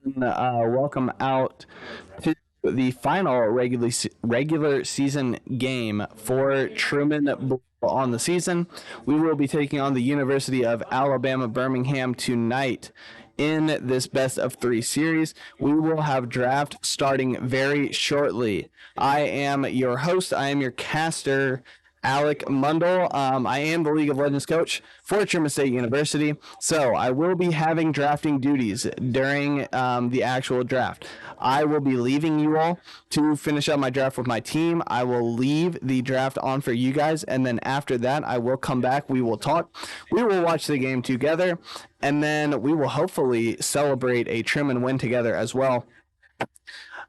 Welcome out to the final regular season game for Truman Bowl on the season. We will be taking on the University of Alabama Birmingham tonight in this best of three series. We will have draft starting very shortly. I am your host. I am your caster, Alec Mundell. I am the League of Legends coach for Truman State University, so I will be having drafting duties during the actual draft. I will be leaving you all to finish up my draft with my team. I will leave the draft on for you guys, and then after that, I will come back. We will talk. We will watch the game together, and then we will hopefully celebrate a Truman win together as well.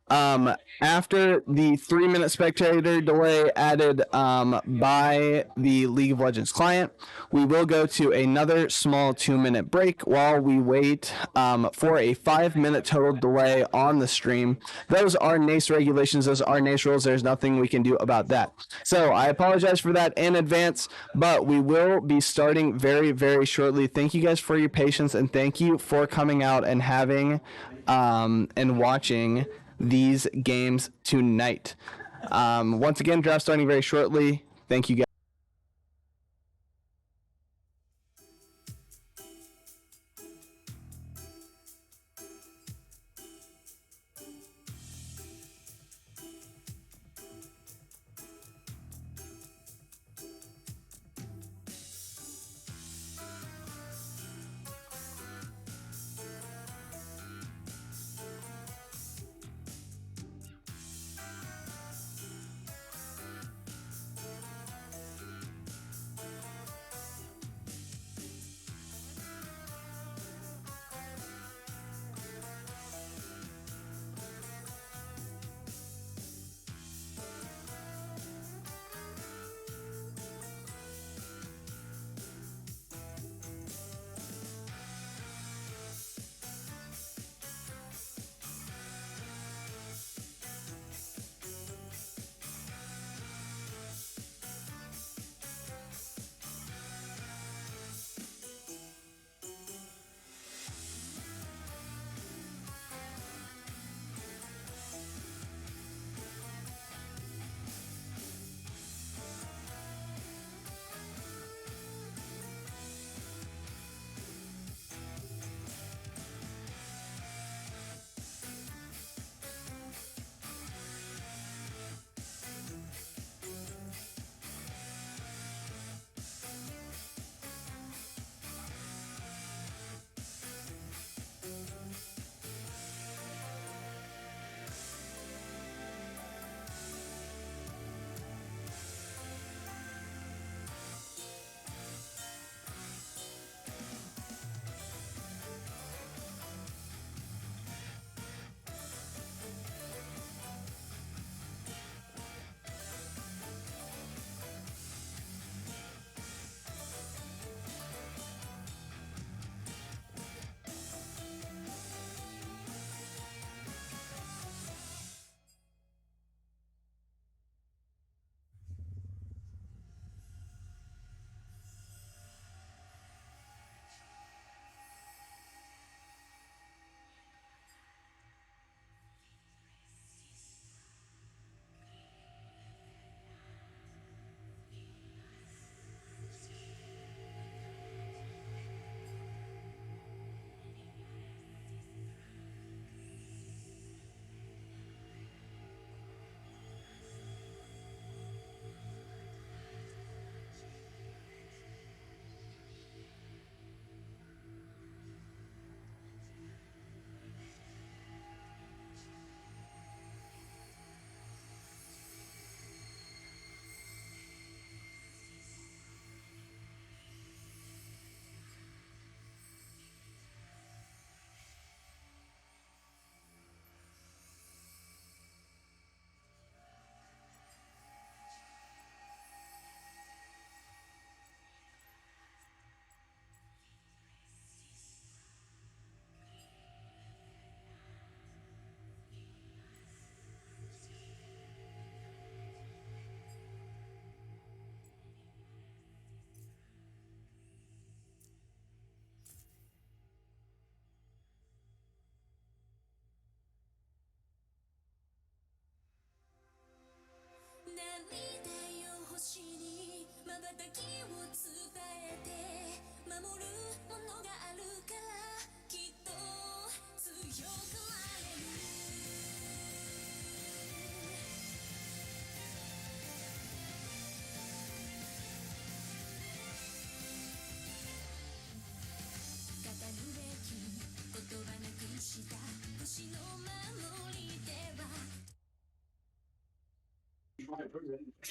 Um, After the 3 minute spectator delay added by the League of Legends client, we will go to another small 2 minute break while we wait for a 5 minute total delay on the stream. Those are NACE regulations, those are NACE rules. There's nothing we can do about that. So I apologize for that in advance, but we will be starting very, very shortly. Thank you guys for your patience, and thank you for coming out and having and watching these games tonight. Once again, draft starting very shortly. Thank you guys.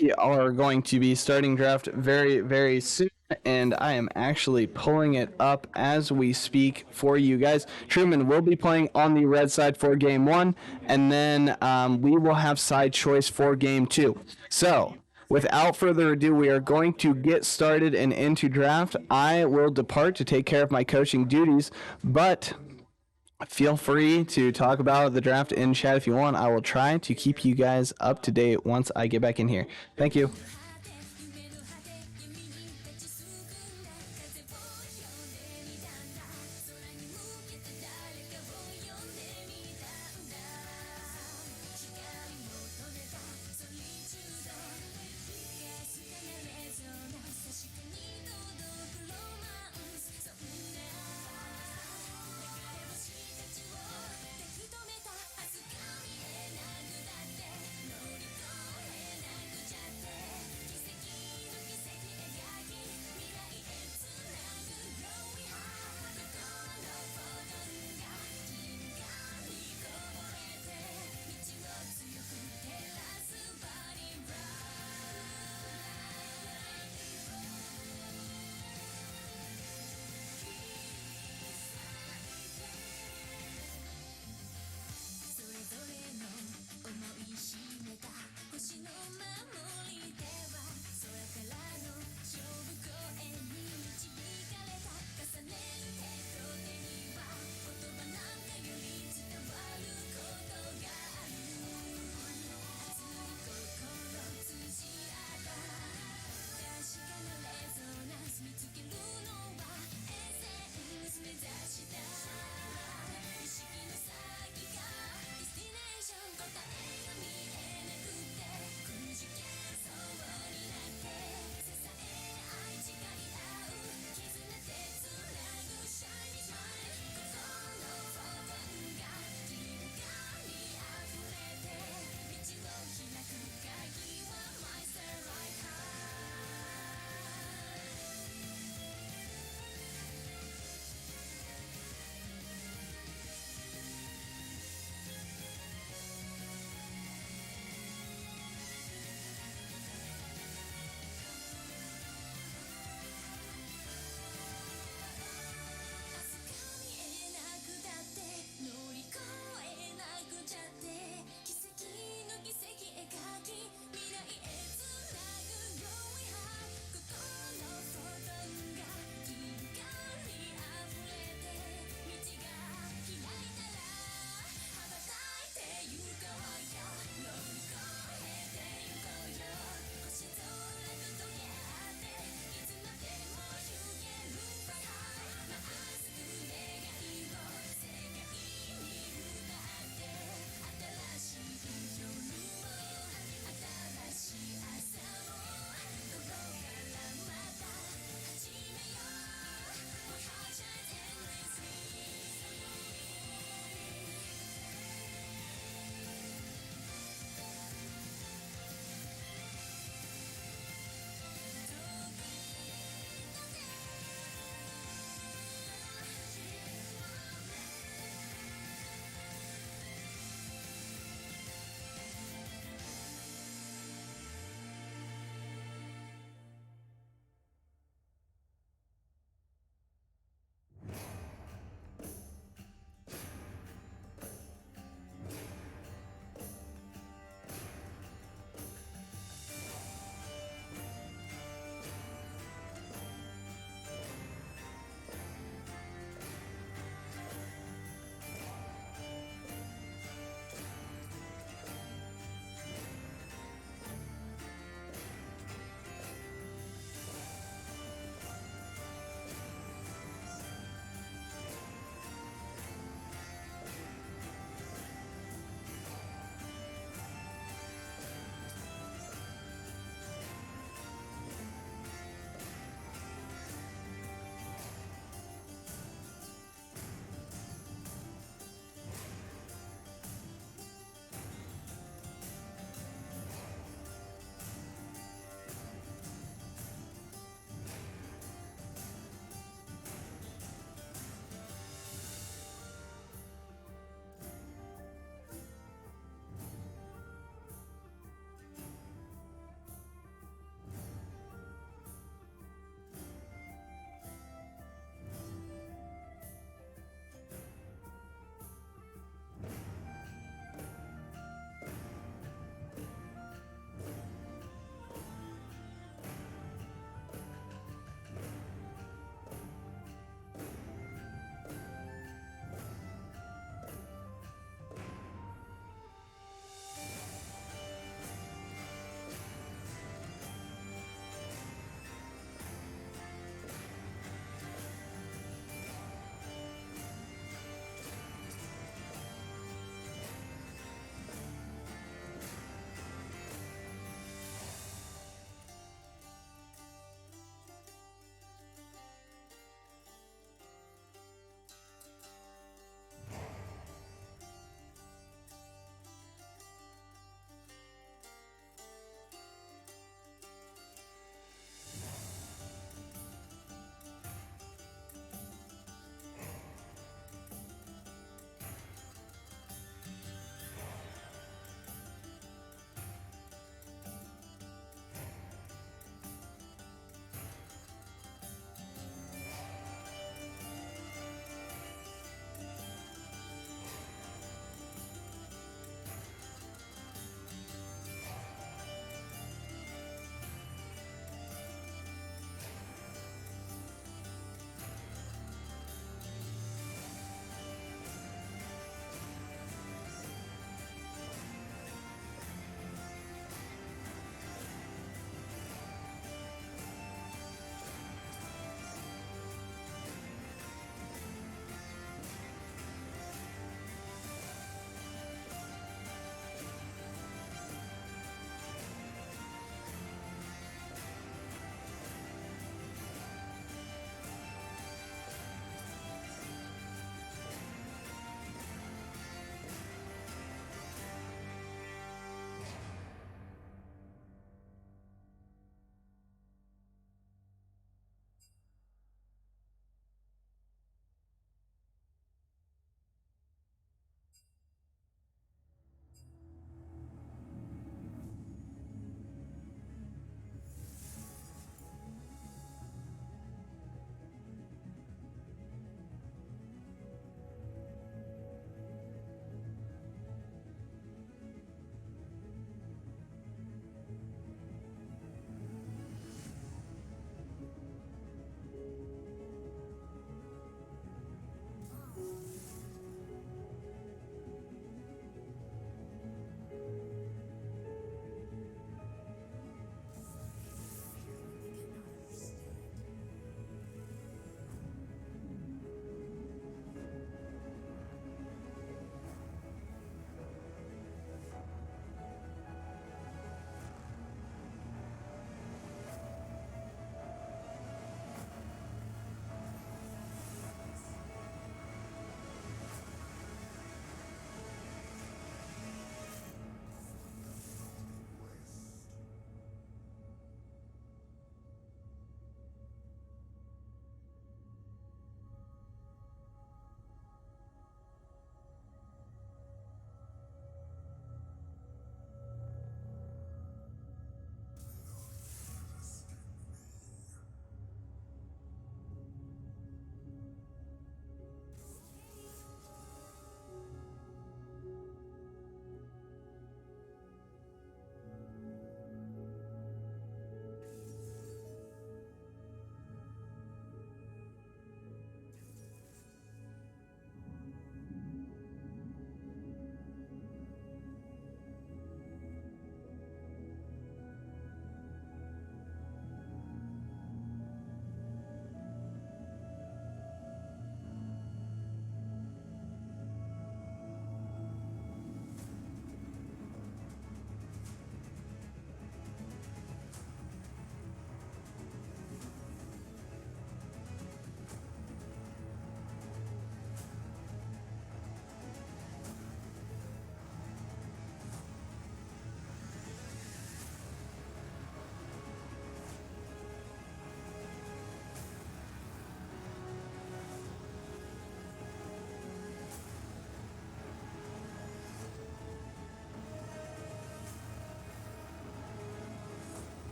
We are going to be starting draft very, very soon, and I am actually pulling it up as we speak for you guys. Truman will be playing on the red side for game one, and then we will have side choice for game two. So, without further ado, we are going to get started and into draft. I will depart to take care of my coaching duties, but feel free to talk about the draft in chat if you want. I will try to keep you guys up to date once I get back in here. Thank you.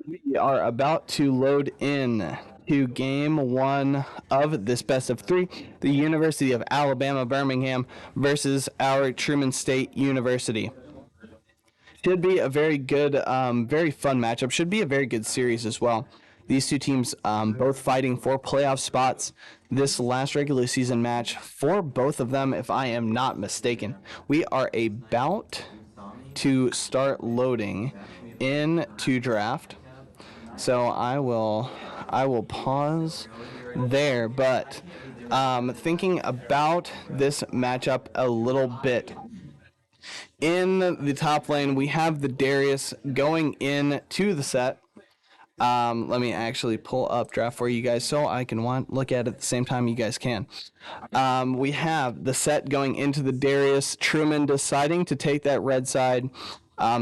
We are about to load in to game one of this best of three, the University of Alabama Birmingham versus our Truman State University. Should be a very good, very fun matchup. Should be a very good series as well. These two teams both fighting for playoff spots. This last regular season match for both of them, if I am not mistaken. We are about to start loading into draft. So I will pause there, but thinking about this matchup a little bit. In the top lane, we have the Darius going in to the set. Let me actually pull up draft for you guys so I can look at it at the same time you guys can. We have the set going into the Darius. Truman deciding to take that red side.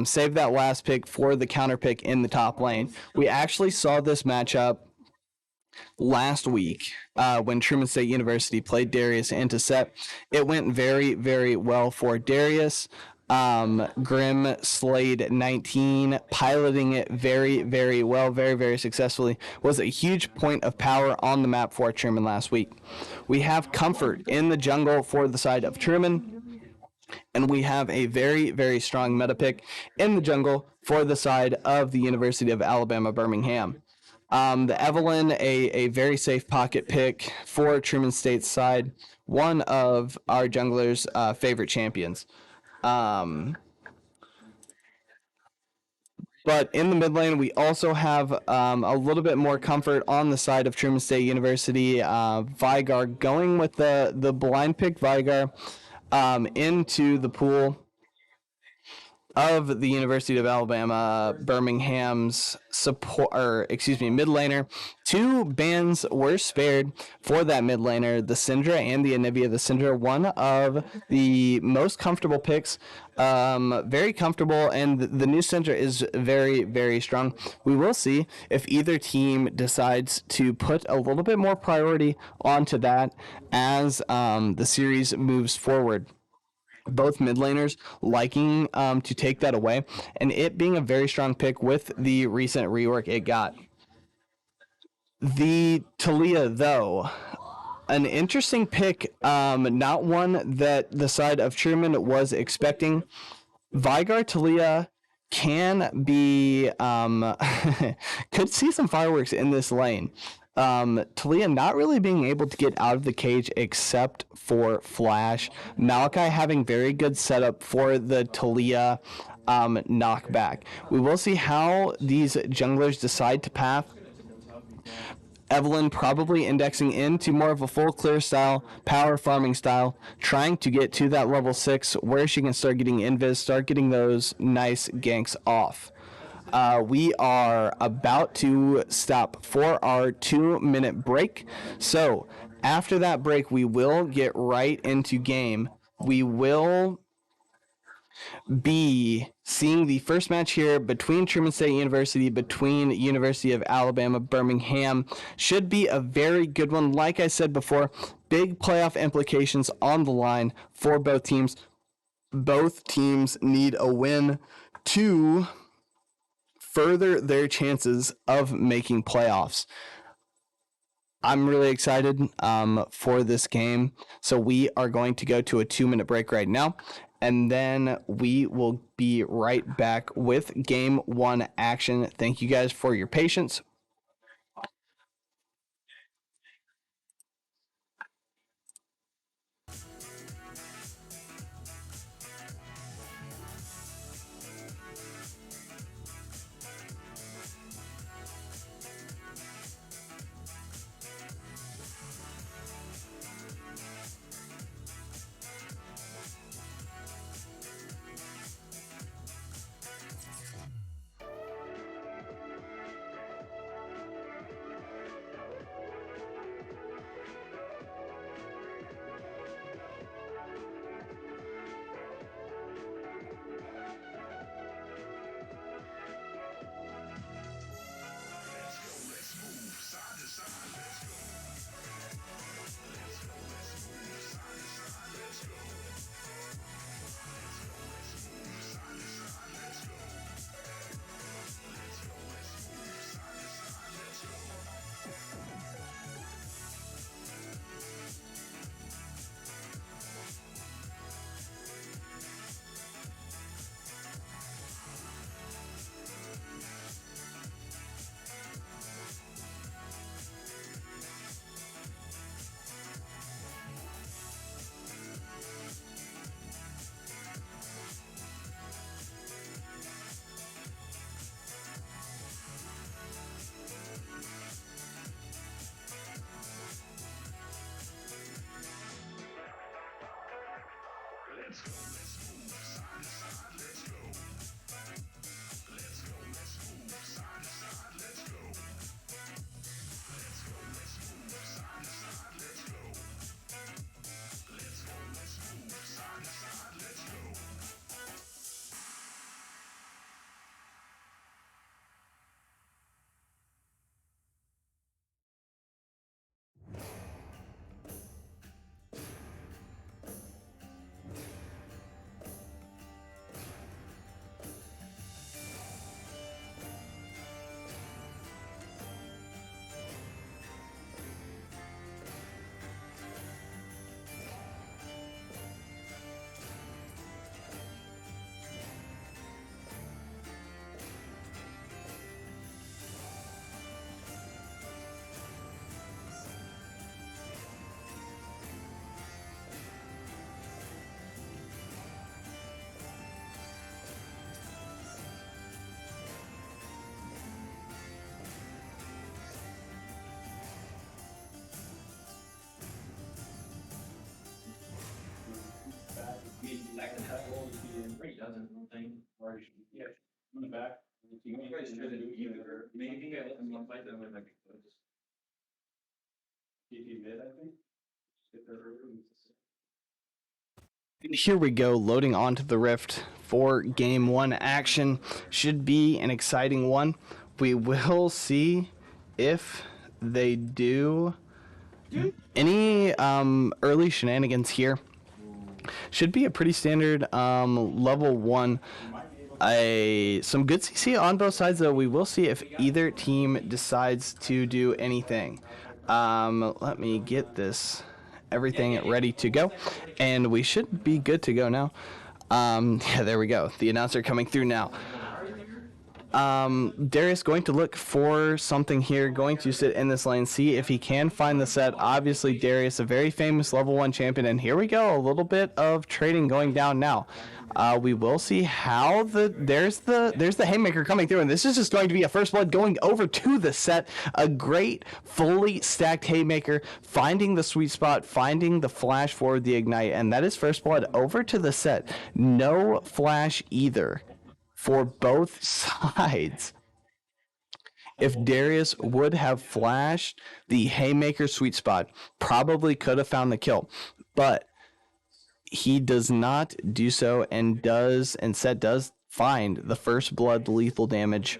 Save that last pick for the counter pick in the top lane. We actually saw this matchup last week when Truman State University played Darius into set. It went very, very well for Darius. Grim Slade 19, piloting it very, very well, very, very successfully, was a huge point of power on the map for Truman last week. We have Comfort in the jungle for the side of Truman. And we have a very, very strong meta pick in the jungle for the side of the University of Alabama Birmingham. The Evelyn, a very safe pocket pick for Truman State's side, one of our junglers' favorite champions. But in the mid lane, we also have a little bit more comfort on the side of Truman State University. Vigar going with the blind pick Vigar into the pool of the University of Alabama Birmingham's mid laner. Two bans were spared for that mid laner, the Syndra and the Anivia. The Syndra, one of the most comfortable picks, very comfortable, and the new Syndra is very, very strong. We will see if either team decides to put a little bit more priority onto that as the series moves forward. Both mid laners liking to take that away, and it being a very strong pick with the recent rework it got. The Talia, though, an interesting pick, not one that the side of Truman was expecting. Vigar Talia can be, could see some fireworks in this lane. Talia not really being able to get out of the cage except for Flash. Malachi having very good setup for the Talia knockback. We will see how these junglers decide to path. Evelyn probably indexing into more of a full clear style, power farming style, trying to get to that level 6 where she can start getting invis, start getting those nice ganks off. We are about to stop for our 2-minute break. So after that break, we will get right into game. We will be seeing the first match here between Truman State University, between University of Alabama, Birmingham. Should be a very good one. Like I said before, big playoff implications on the line for both teams. Both teams need a win to further their chances of making playoffs. I'm really excited for this game. So we are going to go to a 2-minute break right now, and then we will be right back with game one action. Thank you guys for your patience. Here we go, loading onto the Rift for game one action. Should be an exciting one. We will see if they do any early shenanigans here. Should be a pretty standard level one. Some good CC on both sides, though. We will see if either team decides to do anything. Let me get this everything ready to go, and we should be good to go now. Yeah, there we go. The announcer coming through now. Darius going to look for something here, going to sit in this lane, see if he can find the set. Obviously, Darius, a very famous level 1 champion, and here we go, a little bit of trading going down now. We will see how there's the haymaker coming through, and this is just going to be a first blood going over to the set. A great fully stacked haymaker, finding the sweet spot, finding the flash for the ignite, and that is first blood over to the set. No flash either for both sides. If Darius would have flashed the haymaker sweet spot, probably could have found the kill, but he does not do so, and Set does find the first blood lethal damage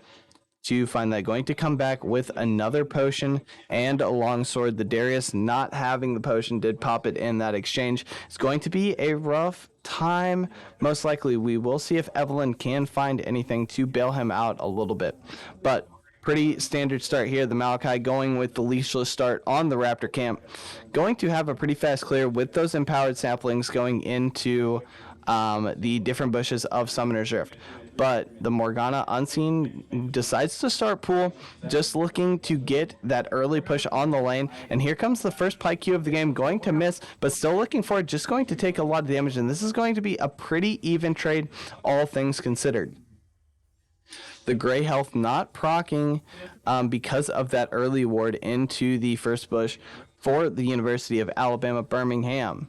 to find that. Going to come back with another potion and a longsword. The Darius not having the potion did pop it in that exchange. It's going to be a rough time. Most likely we will see if Evelyn can find anything to bail him out a little bit. But pretty standard start here. The Malachi going with the leashless start on the Raptor camp. Going to have a pretty fast clear with those empowered saplings going into the different bushes of Summoner's Rift. But the Morgana Unseen decides to start pool, just looking to get that early push on the lane. And here comes the first pike Q of the game, going to miss, but still looking for it, just going to take a lot of damage. And this is going to be a pretty even trade, all things considered. The Gray Health not proccing because of that early ward into the first bush for the University of Alabama, Birmingham.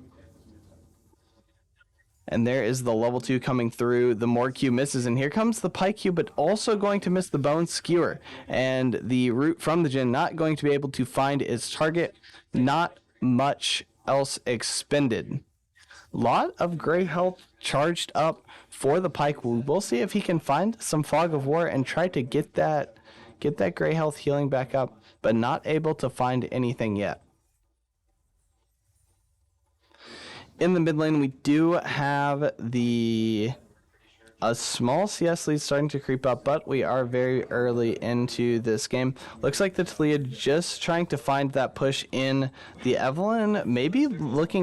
And there is the level 2 coming through. The Morg Q misses, and here comes the Pike Q, but also going to miss the Bone Skewer. And the root from the Jin not going to be able to find its target. Not much else expended. Lot of Gray Health charged up for the Pike. We'll see if he can find some Fog of War and try to get that Gray Health healing back up, but not able to find anything yet. In the mid lane, we do have a small CS lead starting to creep up, but we are very early into this game. Looks like the Talia just trying to find that push in. The Evelyn maybe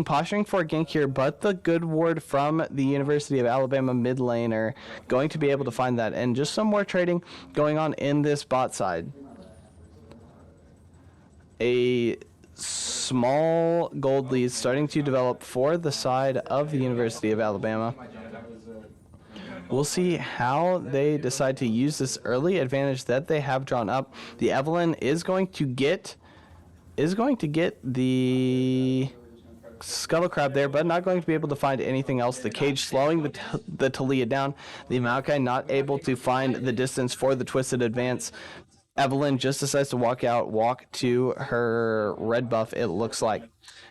posturing for a gank here, but the good ward from the University of Alabama mid laner going to be able to find that. And just some more trading going on in this bot side. A small gold lead starting to develop for the side of the University of Alabama. We'll see how they decide to use this early advantage that they have drawn up. The Evelyn is going to get the Scuttle Crab there, but not going to be able to find anything else. The Cage slowing the Talia down. The Maokai not able to find the distance for the Twisted Advance. Evelyn just decides to walk to her red buff, it looks like.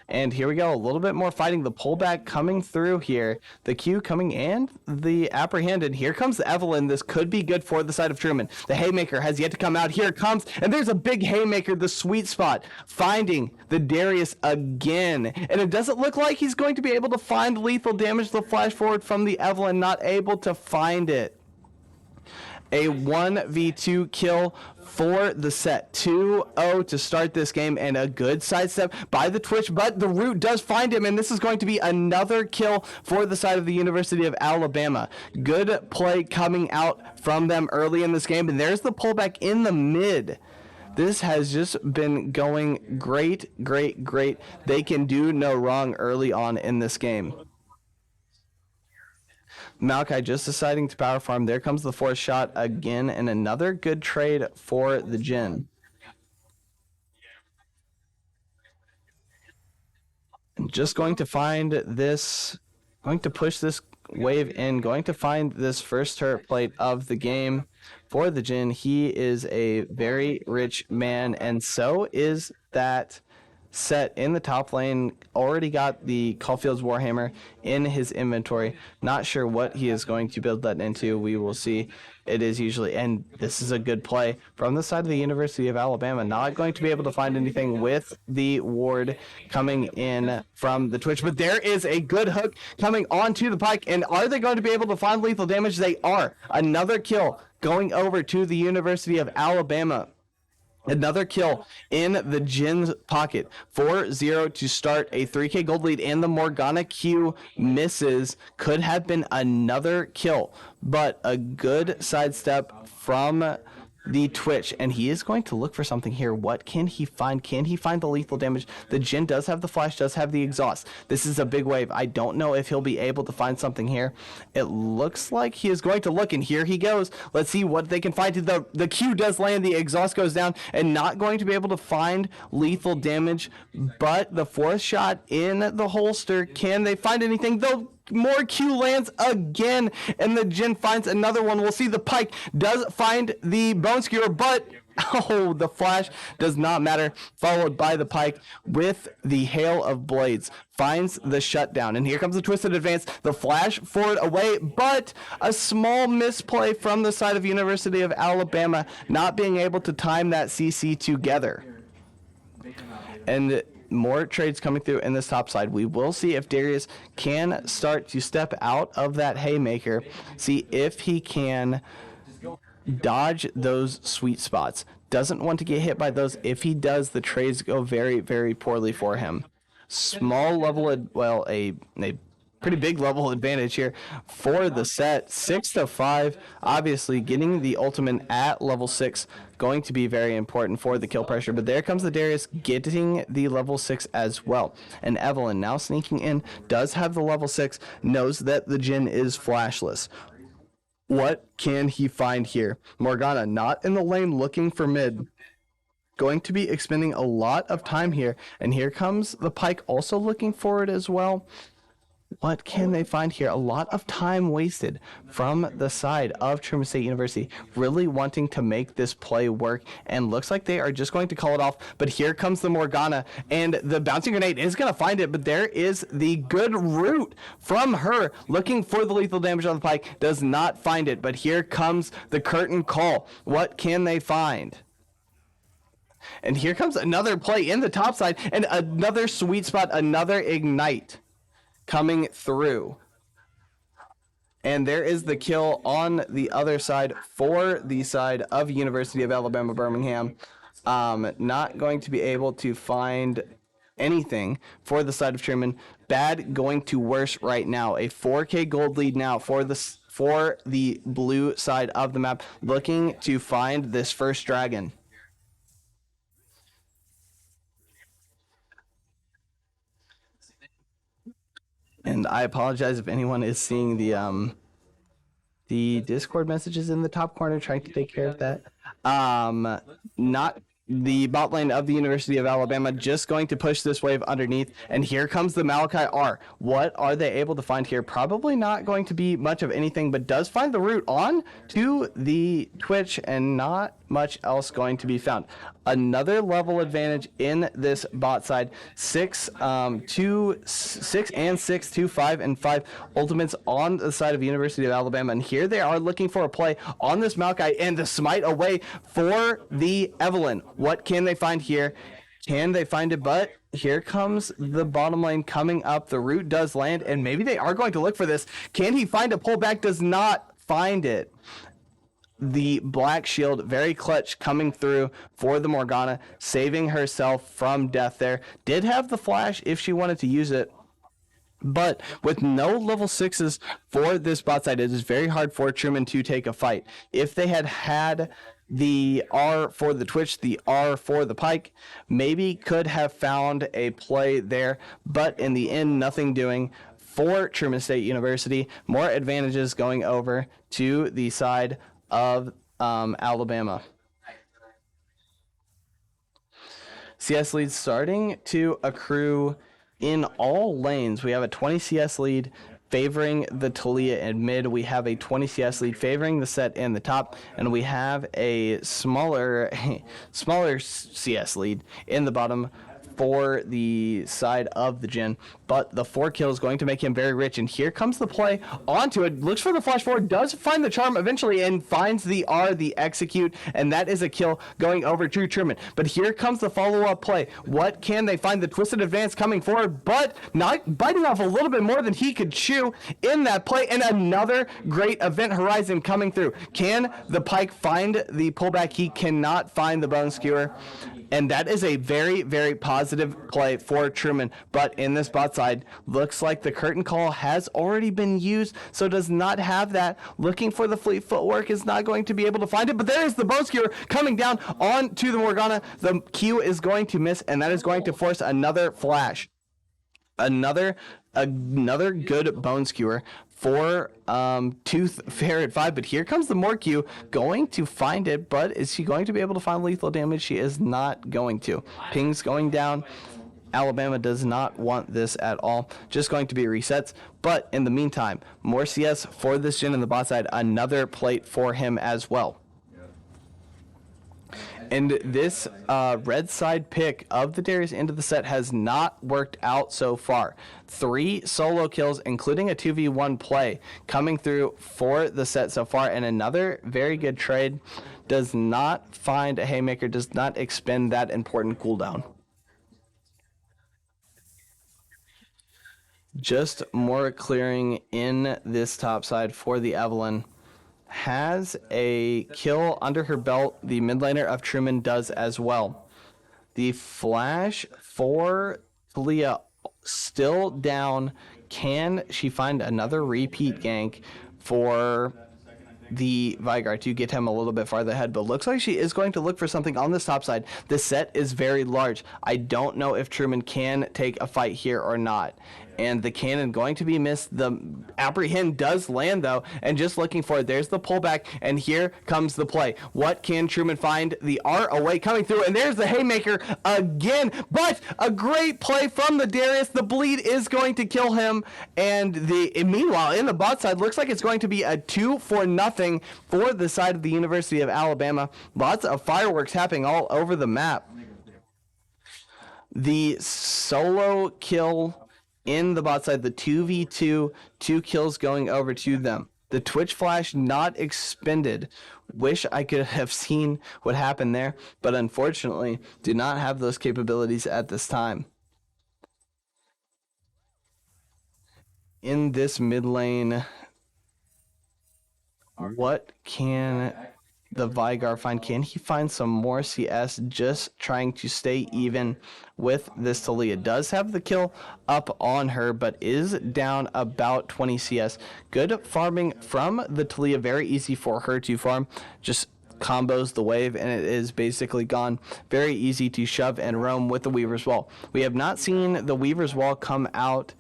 And here we go, a little bit more fighting. The pullback coming through here. The Q coming and the apprehended. Here comes the Evelyn. This could be good for the side of Truman. The Haymaker has yet to come out. Here it comes. And there's a big Haymaker, the sweet spot, finding the Darius again. And it doesn't look like he's going to be able to find lethal damage. The flash forward from the Evelyn, not able to find it. A 1v2 kill for the set. 2-0 to start this game, and a good sidestep by the Twitch, but the root does find him, and this is going to be another kill for the side of the University of Alabama. Good play coming out from them early in this game, and there's the pullback in the mid. This has just been going great. They can do no wrong early on in this game. Malachi just deciding to power farm. There comes the fourth shot again, and another good trade for the Jin. And just going to find this, going to push this wave in, going to find this first turret plate of the game for the Jin. He is a very rich man, and so is that Set in the top lane. Already got the Caulfield's Warhammer in his inventory. Not sure what he is going to build that into. We will see. It is usually, and this is a good play from the side of the University of Alabama. Not going to be able to find anything with the ward coming in from the Twitch, but there is a good hook coming onto the Pike. And are they going to be able to find lethal damage? They are. Another kill going over to the University of Alabama. Another kill in the Jin's pocket. 4-0 to start a 3k gold lead, and the Morgana Q misses. Could have been another kill, but a good sidestep from the Twitch, and he is going to look for something here. What can he find? Can he find the lethal damage? The Jin does have the flash, does have the exhaust. This is a big wave. I don't know if he'll be able to find something here. It looks like he is going to look, and here he goes. Let's see what they can find. The Q does land, the exhaust goes down, and not going to be able to find lethal damage, but the fourth shot in the holster. Can they find anything? Though more Q lands again, and the Jin finds another one. We'll see. The Pike does find the Bone Skewer, but Oh, the flash does not matter. Followed by the pike with the hail of blades. Finds the shutdown. And here comes the twisted advance. The flash forward away, but a small misplay from the side of University of Alabama, not being able to time that CC together. And more trades coming through in this top side. We will see if Darius can start to step out of that haymaker, see if he can dodge those sweet spots. Doesn't want to get hit by those. If he does, the trades go very, very poorly for him. Small level, a pretty big level advantage here for the set. 6-5. Obviously, getting the ultimate at level 6 going to be very important for the kill pressure. But there comes the Darius getting the level 6 as well. And Evelyn now sneaking in, does have the level 6, knows that the Jhin is flashless. What can he find here? Morgana not in the lane looking for mid. Going to be expending a lot of time here. And here comes the Pyke also looking for it as well. What can they find here? A lot of time wasted from the side of Truman State University, really wanting to make this play work, and looks like they are just going to call it off. But here comes the Morgana, and the bouncing grenade is going to find it, but there is the good route from her, looking for the lethal damage on the Pyke, does not find it, but here comes the curtain call. What can they find? And here comes another play in the top side, and another sweet spot, another ignite coming through. And there is the kill on the other side for the side of University of Alabama Birmingham. Not going to be able to find anything for the side of Truman. Bad going to worse right now. A 4K gold lead now for the blue side of the map, looking to find this first dragon. And I apologize if anyone is seeing the Discord messages in the top corner, trying to take care of that. Not the bot lane of the University of Alabama, just going to push this wave underneath. And here comes the Malachi R. What are they able to find here? Probably not going to be much of anything, but does find the route on to the Twitch, and not much else going to be found. Another level advantage in this bot side. 6 and 6, 2, 5 and 5 ultimates on the side of University of Alabama, and here they are looking for a play on this Malachi, and the smite away for the Evelyn. What can they find here? Can they find it? But here comes the bottom lane coming up. The root does land, and maybe they are going to look for this. Can he find a pullback? Does not find it. The Black Shield, very clutch coming through for the Morgana, saving herself from death there. Did have the flash if she wanted to use it, but with no level 6s for this bot side, it is very hard for Truman to take a fight. If they had had the R for the Twitch, the R for the Pyke, maybe could have found a play there, but in the end, nothing doing for Truman State University. More advantages going over to the side of Alabama. CS leads starting to accrue in all lanes. We have a 20 CS lead favoring the Talia in mid. We have a 20 CS lead favoring the set in the top, and we have a smaller CS lead in the bottom for the side of the Jhin. But the 4 kill is going to make him very rich, and here comes the play onto it. Looks for the flash forward, does find the charm eventually, and finds the R, the execute, and that is a kill going over to Truman. But here comes the follow-up play. What can they find? The twisted advance coming forward, but not biting off a little bit more than he could chew in that play, and another great event horizon coming through. Can the Pyke find the pullback? He cannot find the bone skewer. And that is a very, very positive play for Truman. But in this bot side, looks like the curtain call has already been used, so does not have that. Looking for the fleet footwork, is not going to be able to find it. But there is the bone skewer coming down onto the Morgana. The Q is going to miss, and that is going to force another flash. Another good bone skewer for Tooth Fair at 5, but here comes the Morq, going to find it, but is she going to be able to find lethal damage? She is not going to. Ping's going down. Alabama does not want this at all. Just going to be resets, but in the meantime, more CS for this Jhin in the bot side. Another plate for him as well. And this red side pick of the Darius into the set has not worked out so far. 3 solo kills, including a 2v1 play, coming through for the set so far. And another very good trade. Does not find a haymaker, does not expend that important cooldown. Just more clearing in this top side for the Evelyn. Has a kill under her belt. The mid laner of Truman does as well. The flash for Talia still down. Can she find another repeat gank for the Vigar to get him a little bit farther ahead? But looks like she is going to look for something on this top side. The set is very large. I don't know if Truman can take a fight here or not. And the cannon going to be missed. The apprehend does land though, and just looking for it. There's the pullback, and here comes the play. What can Truman find? The R away coming through, and there's the haymaker again. But a great play from the Darius. The bleed is going to kill him, and meanwhile in the bot side looks like it's going to be a 2-0 for the side of the University of Alabama. Lots of fireworks happening all over the map. The solo kill in the bot side, the 2v2, 2 kills going over to them. The Twitch flash not expended. Wish I could have seen what happened there, but unfortunately do not have those capabilities at this time. In this mid lane, what can the Vigar find? Can he find some more CS? Just trying to stay even with this Talia. Does have the kill up on her, but is down about 20 CS. Good farming from the Talia. Very easy for her to farm. Just combos the wave, and it is basically gone. Very easy to shove and roam with the Weaver's Wall. We have not seen the Weaver's Wall come out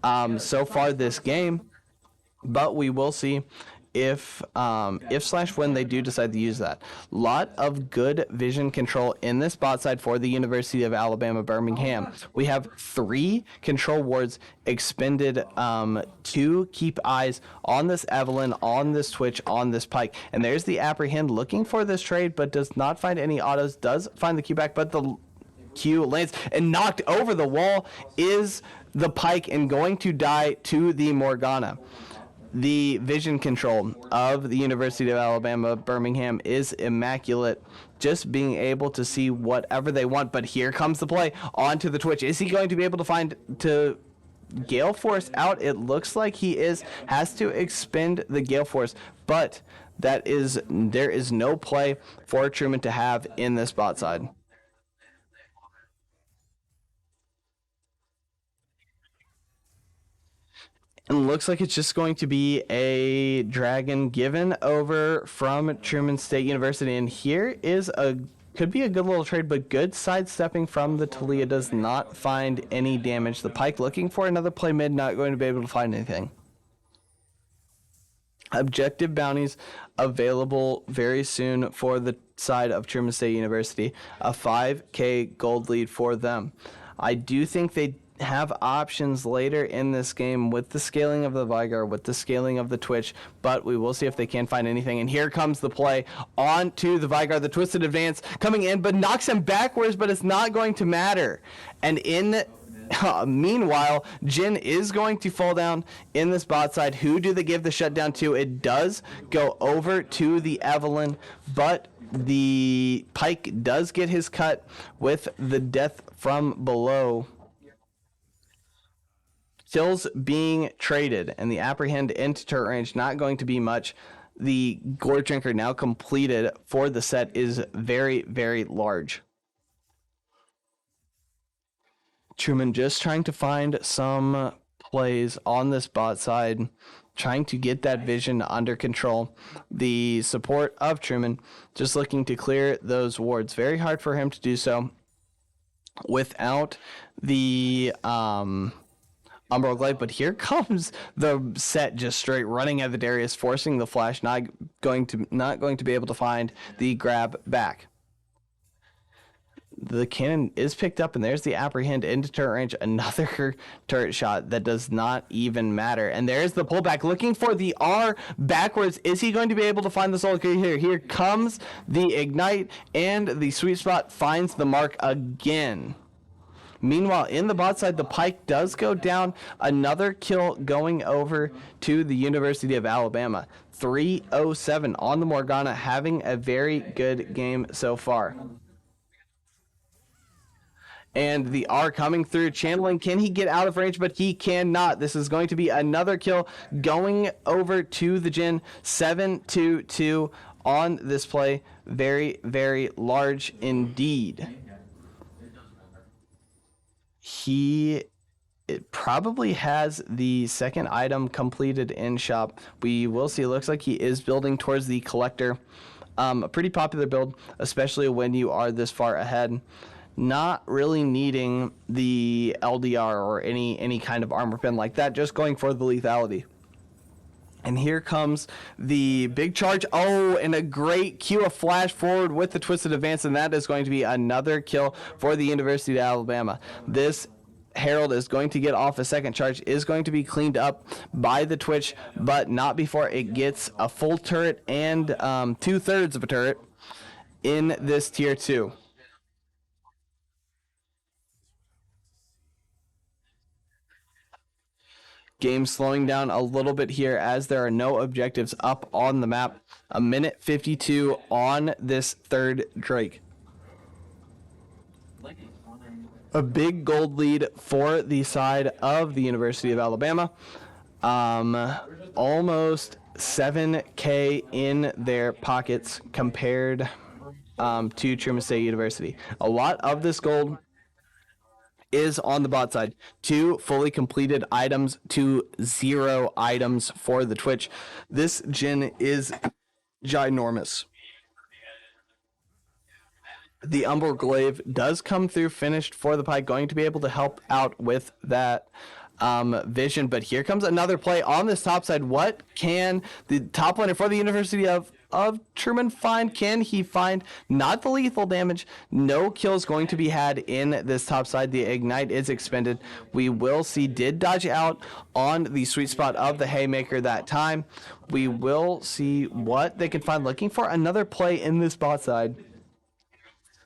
so far this game, but we will see if slash when they do decide to use that. Lot of good vision control in this bot side for the University of Alabama Birmingham. We have 3 control wards expended to keep eyes on this Evelyn, on this Twitch, on this Pike. And there's the apprehend looking for this trade, but does not find any autos, does find the Q back, but the Q lands and knocked over the wall is the Pike and going to die to the Morgana. The vision control of the University of Alabama Birmingham is immaculate. Just being able to see whatever they want. But here comes the play onto the Twitch. Is he going to be able to find to Gale Force out? It looks like he is. Has to expend the Gale Force, but there is no play for Truman to have in this bot side. And looks like it's just going to be a dragon given over from Truman State University. And here is could be a good little trade, but good sidestepping from the Talia. Does not find any damage. The Pike looking for another play mid, not going to be able to find anything. Objective bounties available very soon for the side of Truman State University. A 5K gold lead for them. I do think they have options later in this game with the scaling of the Vigar, with the scaling of the Twitch, but we will see if they can find anything. And here comes the play on to the Vigar, the twisted advance coming in, but knocks him backwards, but it's not going to matter. And meanwhile, Jin is going to fall down in this bot side. Who do they give the shutdown to? It does go over to the Evelyn, but the Pike does get his cut with the death from below. Kills being traded, and the apprehend into turret range, not going to be much. The Gore Drinker now completed for the set is very, very large. Truman just trying to find some plays on this bot side, trying to get that vision under control. The support of Truman just looking to clear those wards. Very hard for him to do so without the Umbral Glaive, but here comes the set just straight running at the Darius, forcing the flash, not going to be able to find the grab back. The cannon is picked up, and there's the apprehend into turret range. Another turret shot that does not even matter. And there's the pullback, looking for the R backwards. Is he going to be able to find the soul here? Here comes the ignite, and the sweet spot finds the mark again. Meanwhile, in the bot side, the Pike does go down. Another kill going over to the University of Alabama. 307 on the Morgana, having a very good game so far. And the R coming through, channeling. Can he get out of range? But he cannot. This is going to be another kill going over to the Jin. 7-2 on this play. Very, very large indeed. It probably has the second item completed in shop. We will see. It looks like he is building towards the collector. A pretty popular build, especially when you are this far ahead. Not really needing the LDR or any kind of armor pin like that, just going for the lethality. And here comes the big charge. Oh, and a great cue, a flash forward with the twisted advance, and that is going to be another kill for the University of Alabama. This Herald is going to get off a second charge, is going to be cleaned up by the Twitch, but not before it gets a full turret and 2/3 of a turret in this tier 2. Game slowing down a little bit here as there are no objectives up on the map. 1:52 on this third Drake. A big gold lead for the side of the University of Alabama. Almost 7K in their pockets compared to Truman State University. A lot of this gold is on the bot side. 2 fully completed items to 0 items for the Twitch. This Jin is ginormous. The Umbral Glaive does come through finished for the Pike, going to be able to help out with that vision. But here comes another play on this top side. What can the top laner for the University of Truman find? Can he find not the lethal damage? No kills going to be had in this top side. The ignite is expended. We will see, did dodge out on the sweet spot of the haymaker that time. We will see what they can find. Looking for another play in this bot side.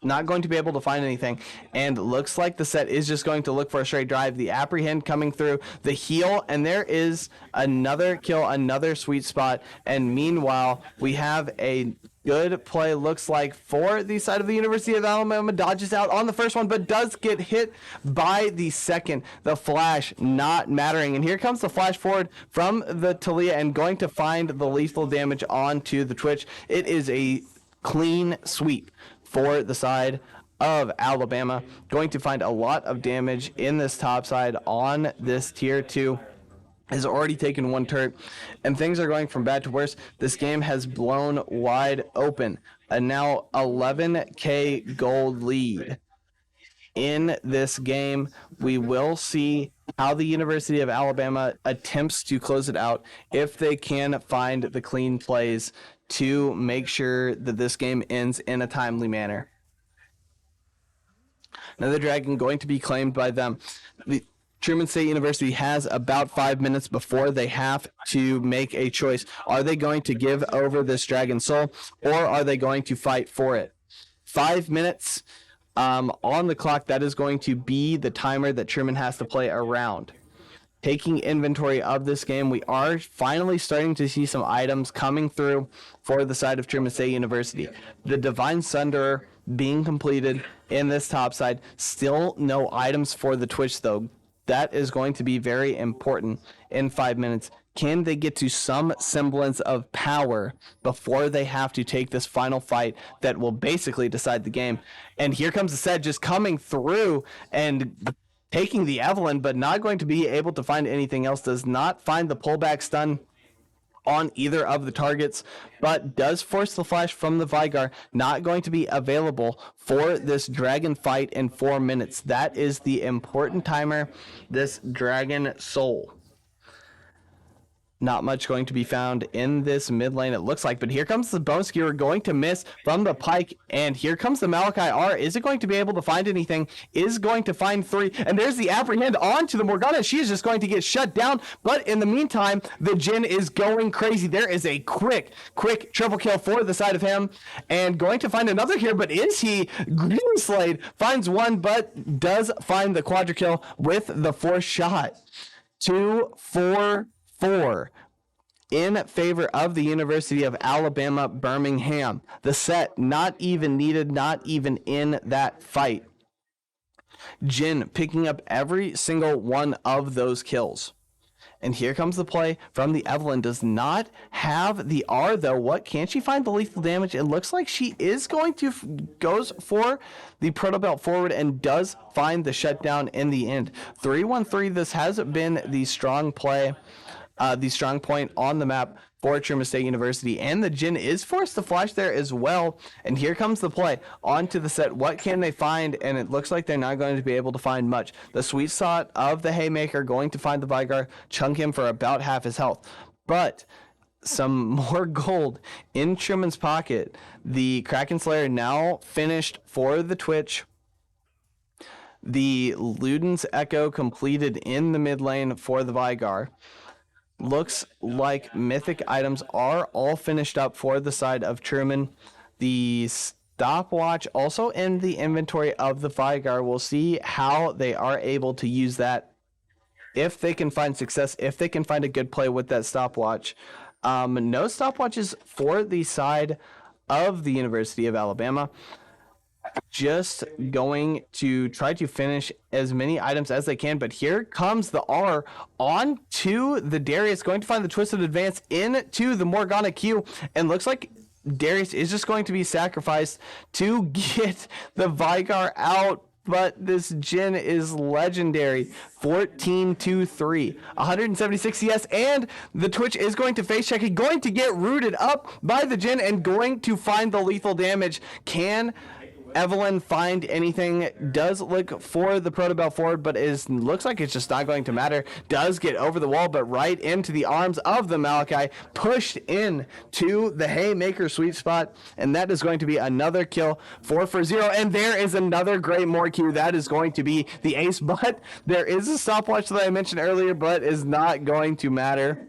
Not going to be able to find anything, and looks like the set is just going to look for a straight drive. The apprehend coming through, the heal, and there is another kill, another sweet spot. And meanwhile, we have a good play, looks like, for the side of the University of Alabama. Dodges out on the first one, but does get hit by the second. The flash not mattering, and here comes the flash forward from the Talia, and going to find the lethal damage onto the Twitch. It is a clean sweep for the side of Alabama. Going to find a lot of damage in this top side on this tier 2. Has already taken 1 turret, and things are going from bad to worse. This game has blown wide open. A now 11K gold lead in this game. We will see how the University of Alabama attempts to close it out, if they can find the clean plays to make sure that this game ends in a timely manner. Another dragon going to be claimed by them. The Truman State University has about 5 minutes before they have to make a choice. Are they going to give over this dragon soul, or are they going to fight for it? 5 minutes on the clock. That is going to be the timer that Truman has to play around. Taking inventory of this game, we are finally starting to see some items coming through for the side of Truman State University. The Divine Sunderer being completed in this top side. Still no items for the Twitch, though. That is going to be very important in 5 minutes. Can they get to some semblance of power before they have to take this final fight that will basically decide the game? And here comes the set just coming through and taking the Evelyn, but not going to be able to find anything else. Does not find the pullback stun on either of the targets, but does force the flash from the Vigar. Not going to be available for this dragon fight in 4 minutes. That is the important timer, this dragon soul. Not much going to be found in this mid lane, it looks like. But here comes the bone skewer, going to miss from the pike. And here comes the Malachi R. Is it going to be able to find anything? Is going to find 3. And there's the apprehend onto the Morgana. She is just going to get shut down. But in the meantime, the Jhin is going crazy. There is a quick triple kill for the side of him. And going to find another here. But is he? Greenslade finds 1, but does find the quadra kill with the 4th shot. 2-4-4 in favor of the University of Alabama, Birmingham. The set not even needed, not even in that fight. Jhin picking up every single one of those kills. And here comes the play from the Evelyn. Does not have the R, though. What? Can she find the lethal damage? It looks like she is going to goes for the proto belt forward and does find the shutdown in the end. 3-1-3. This has been the strong play, the strong point on the map for Truman State University, and the Jhin is forced to flash there as well. And here comes the play onto the set. What can they find? And it looks like they're not going to be able to find much. The sweet spot of the Haymaker going to find the Vigar, chunk him for about half his health. But some more gold in Truman's pocket. The Kraken Slayer now finished for the Twitch. The Luden's Echo completed in the mid lane for the Vigar. Looks like mythic items are all finished up for the side of Truman. The stopwatch also in the inventory of the Vigar. We'll see how they are able to use that. If they can find success, if they can find a good play with that stopwatch. No stopwatches for the side of the University of Alabama. Just going to try to finish as many items as they can, but here comes the R on to the Darius, going to find the Twisted Advance into the Morgana Q, and looks like Darius is just going to be sacrificed to get the Vigar out. But this Jhin is legendary. 14-3, 176 CS, and the Twitch is going to face check. He's going to get rooted up by the Jhin and going to find the lethal damage. Can Evelyn find anything? Does look for the proto belt forward, but looks like it's just not going to matter. Does get over the wall, but right into the arms of the Malachi, pushed in to the Haymaker sweet spot, and that is going to be another kill. 4-for-0, and there is another great Morq. That is going to be the ace, but there is a stopwatch that I mentioned earlier, but is not going to matter.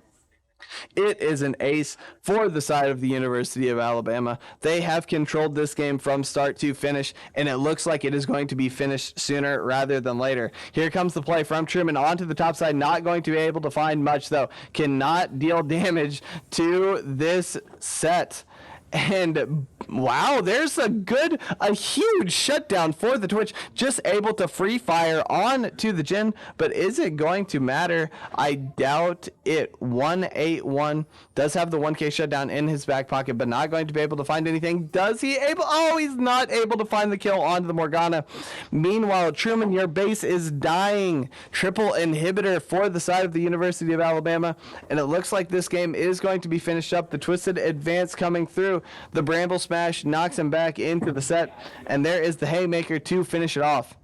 It is an ace for the side of the University of Alabama. They have controlled this game from start to finish, and it looks like it is going to be finished sooner rather than later. Here comes the play from Truman onto the top side. Not going to be able to find much, though. Cannot deal damage to this set. And wow, there's a huge shutdown for the Twitch. Just able to free fire on to the Jhin, but is it going to matter? I doubt it. 1-8-1 does have the 1K shutdown in his back pocket, but not going to be able to find anything. Does he able? Oh, he's not able to find the kill onto the Morgana. Meanwhile, Truman, your base is dying. Triple inhibitor for the side of the University of Alabama, and it looks like this game is going to be finished up. The Twisted Advance coming through. The Bramble Smash knocks him back into the set, and there is the Haymaker to finish it off.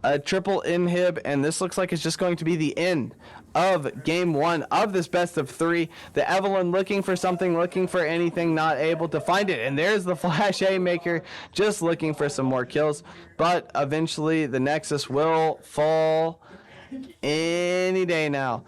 A triple inhib, and this looks like it's just going to be the end of game 1 of this best of 3. The Evelyn looking for something, looking for anything, not able to find it, and there's the Flash Haymaker just looking for some more kills, but eventually the Nexus will fall any day now.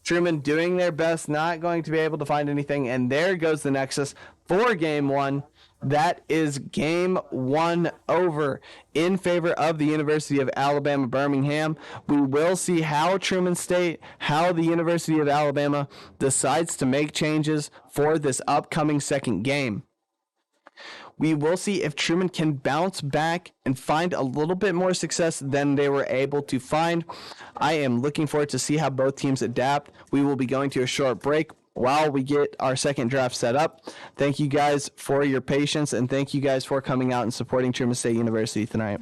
Truman doing their best, not going to be able to find anything, and there goes the Nexus for game 1. That is game 1 over in favor of the University of Alabama, Birmingham. We will see how Truman State, how the University of Alabama decides to make changes for this upcoming second game. We will see if Truman can bounce back and find a little bit more success than they were able to find. I am looking forward to see how both teams adapt. We will be going to a short break while we get our second draft set up. Thank you guys for your patience, and thank you guys for coming out and supporting Truman State University tonight.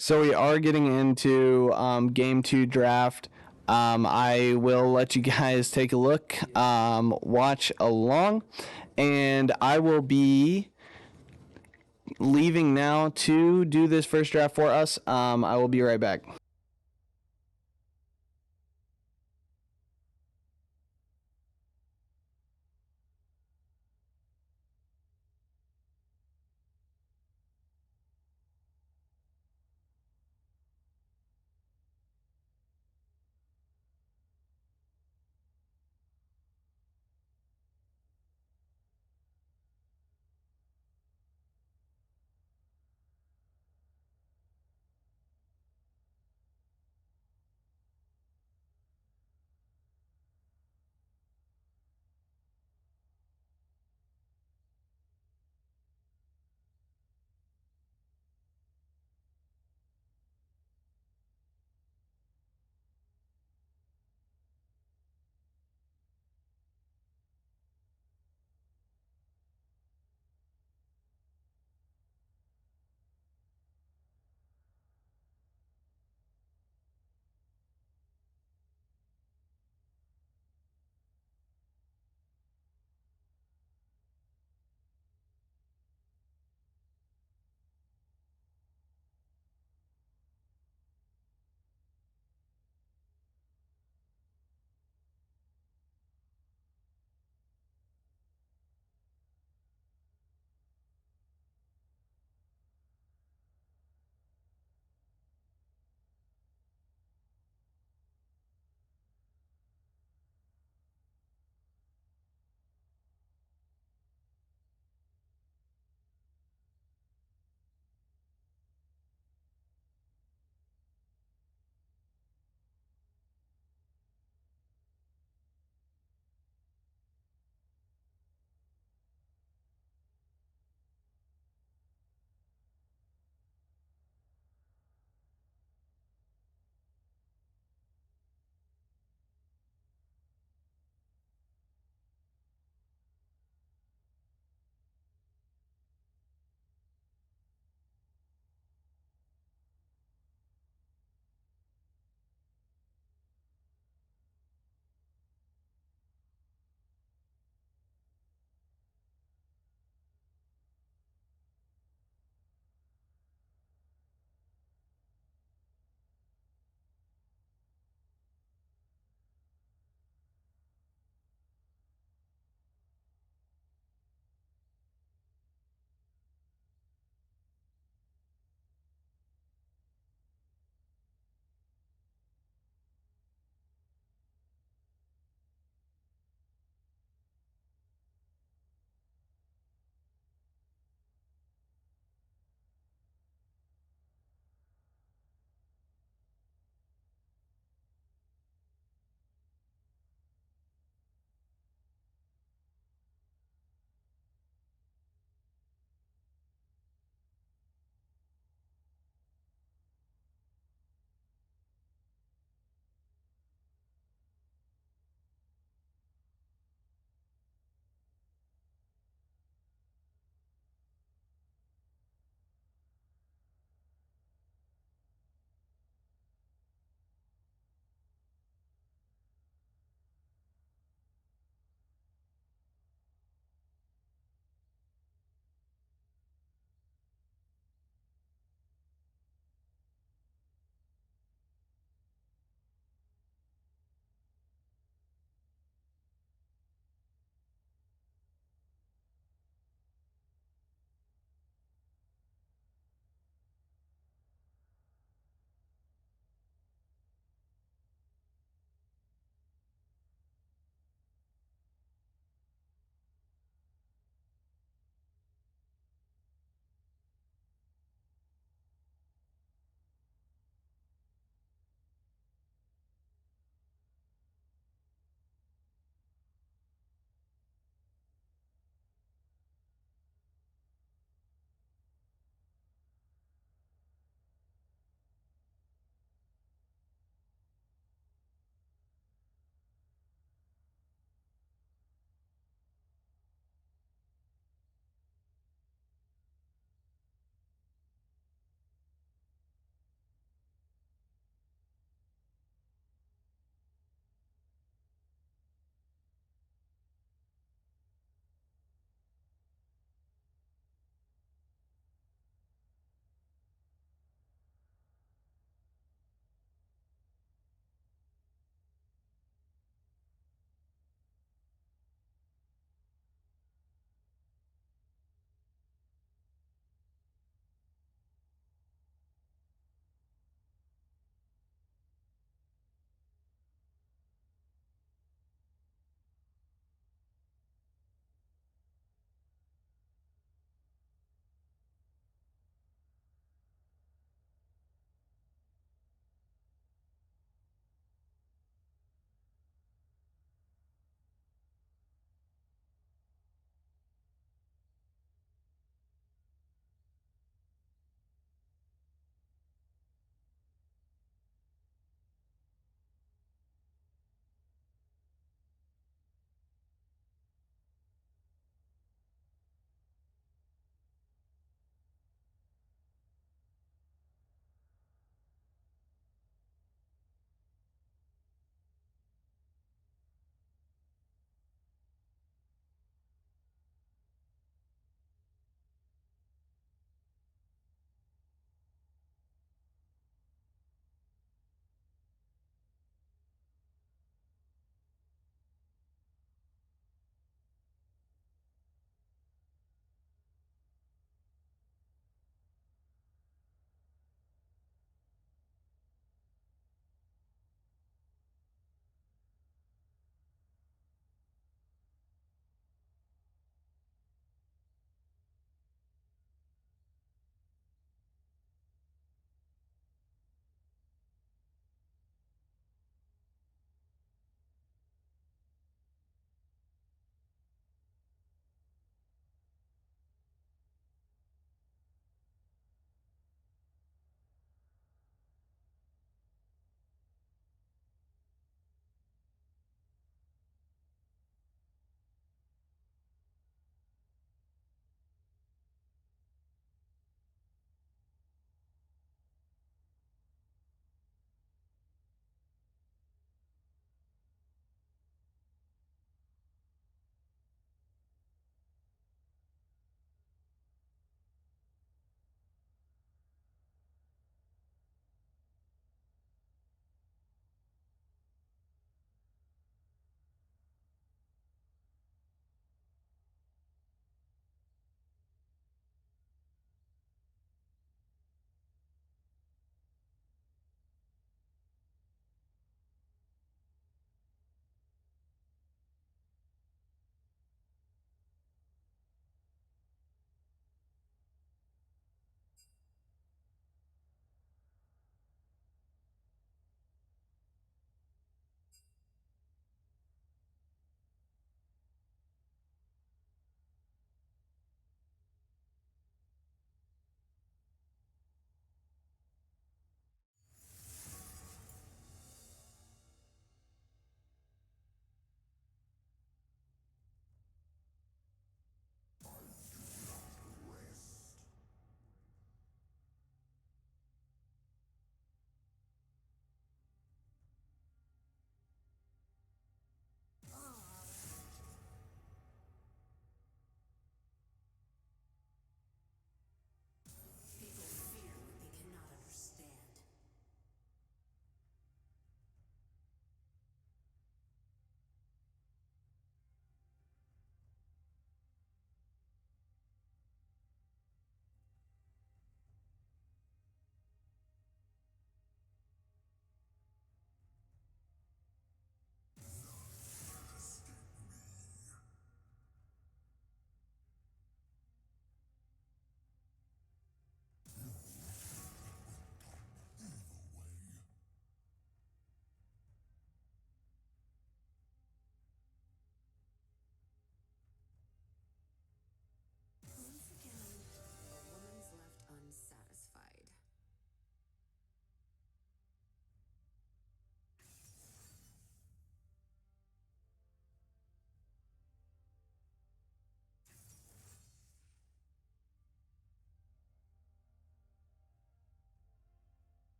So we are getting into game two draft. I will let you guys take a look, watch along, and I will be leaving now to do this first draft for us. I will be right back.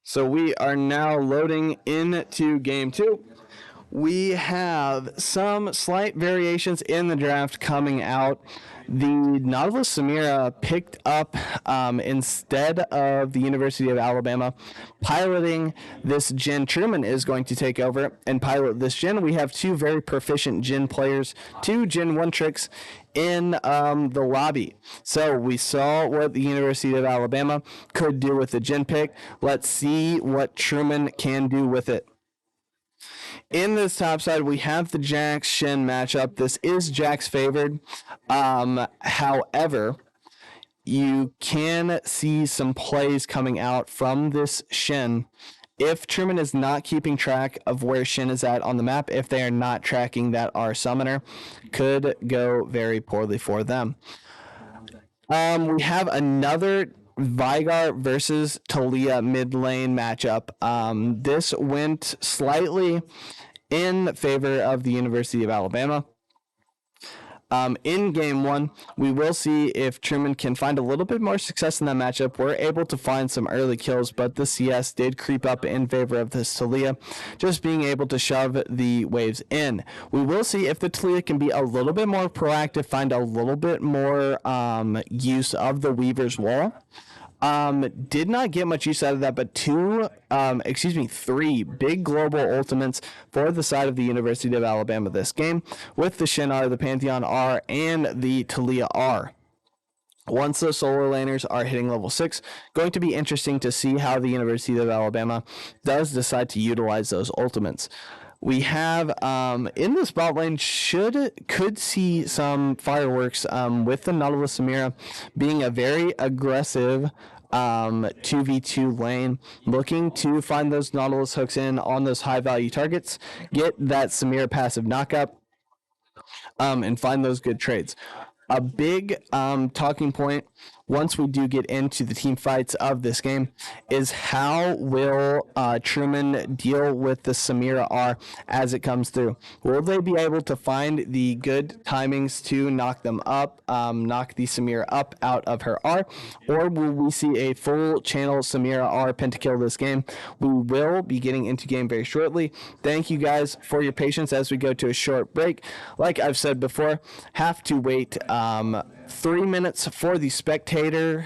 So we are now loading into game two. We have some slight variations in the draft coming out. The Nautilus Samira picked up instead of the University of Alabama. Piloting this Jin, Truman is going to take over and pilot this Jin. We have two very proficient Jin players, two Jin one tricks in the lobby. So we saw what the University of Alabama could do with the Jin pick. Let's see what Truman can do with it. In this top side, we have the Jax Shin matchup. This is Jax favored. However, you can see some plays coming out from this Shin. If Truman is not keeping track of where Shin is at on the map, if they are not tracking that R summoner, could go very poorly for them. We have another Vigar versus Talia mid lane matchup. This went slightly in favor of the University of Alabama. In game one, we will see if Truman can find a little bit more success in that matchup. We're able to find some early kills, but the CS did creep up in favor of this Talia, just being able to shove the waves in. We will see if the Talia can be a little bit more proactive, find a little bit more use of the Weaver's Wall. Did not get much use out of that, but three big global ultimates for the side of the University of Alabama this game, with the Shin R, the Pantheon R, and the Talia R. Once those solar laners are hitting level 6, going to be interesting to see how the University of Alabama does decide to utilize those ultimates. We have in the spot lane could see some fireworks with the Nautilus Samira being a very aggressive 2v2 lane, looking to find those Nautilus hooks in on those high value targets, get that Samira passive knockup, and find those good trades. A big talking point once we do get into the team fights of this game is how will Truman deal with the Samira R as it comes through. Will they be able to find the good timings to knock them up, knock the Samira up out of her R, or will we see a full channel Samira R pentakill this game? We will be getting into game very shortly. Thank you guys for your patience as we go to a short break. Like I've said before, have to wait 3 minutes for the spectator,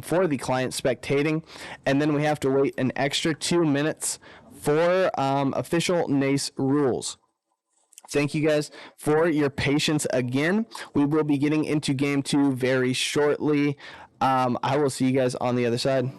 for the client spectating, and then we have to wait an extra 2 minutes for official NACE rules. Thank you guys for your patience again. We will be getting into game 2 very shortly. I will see you guys on the other side.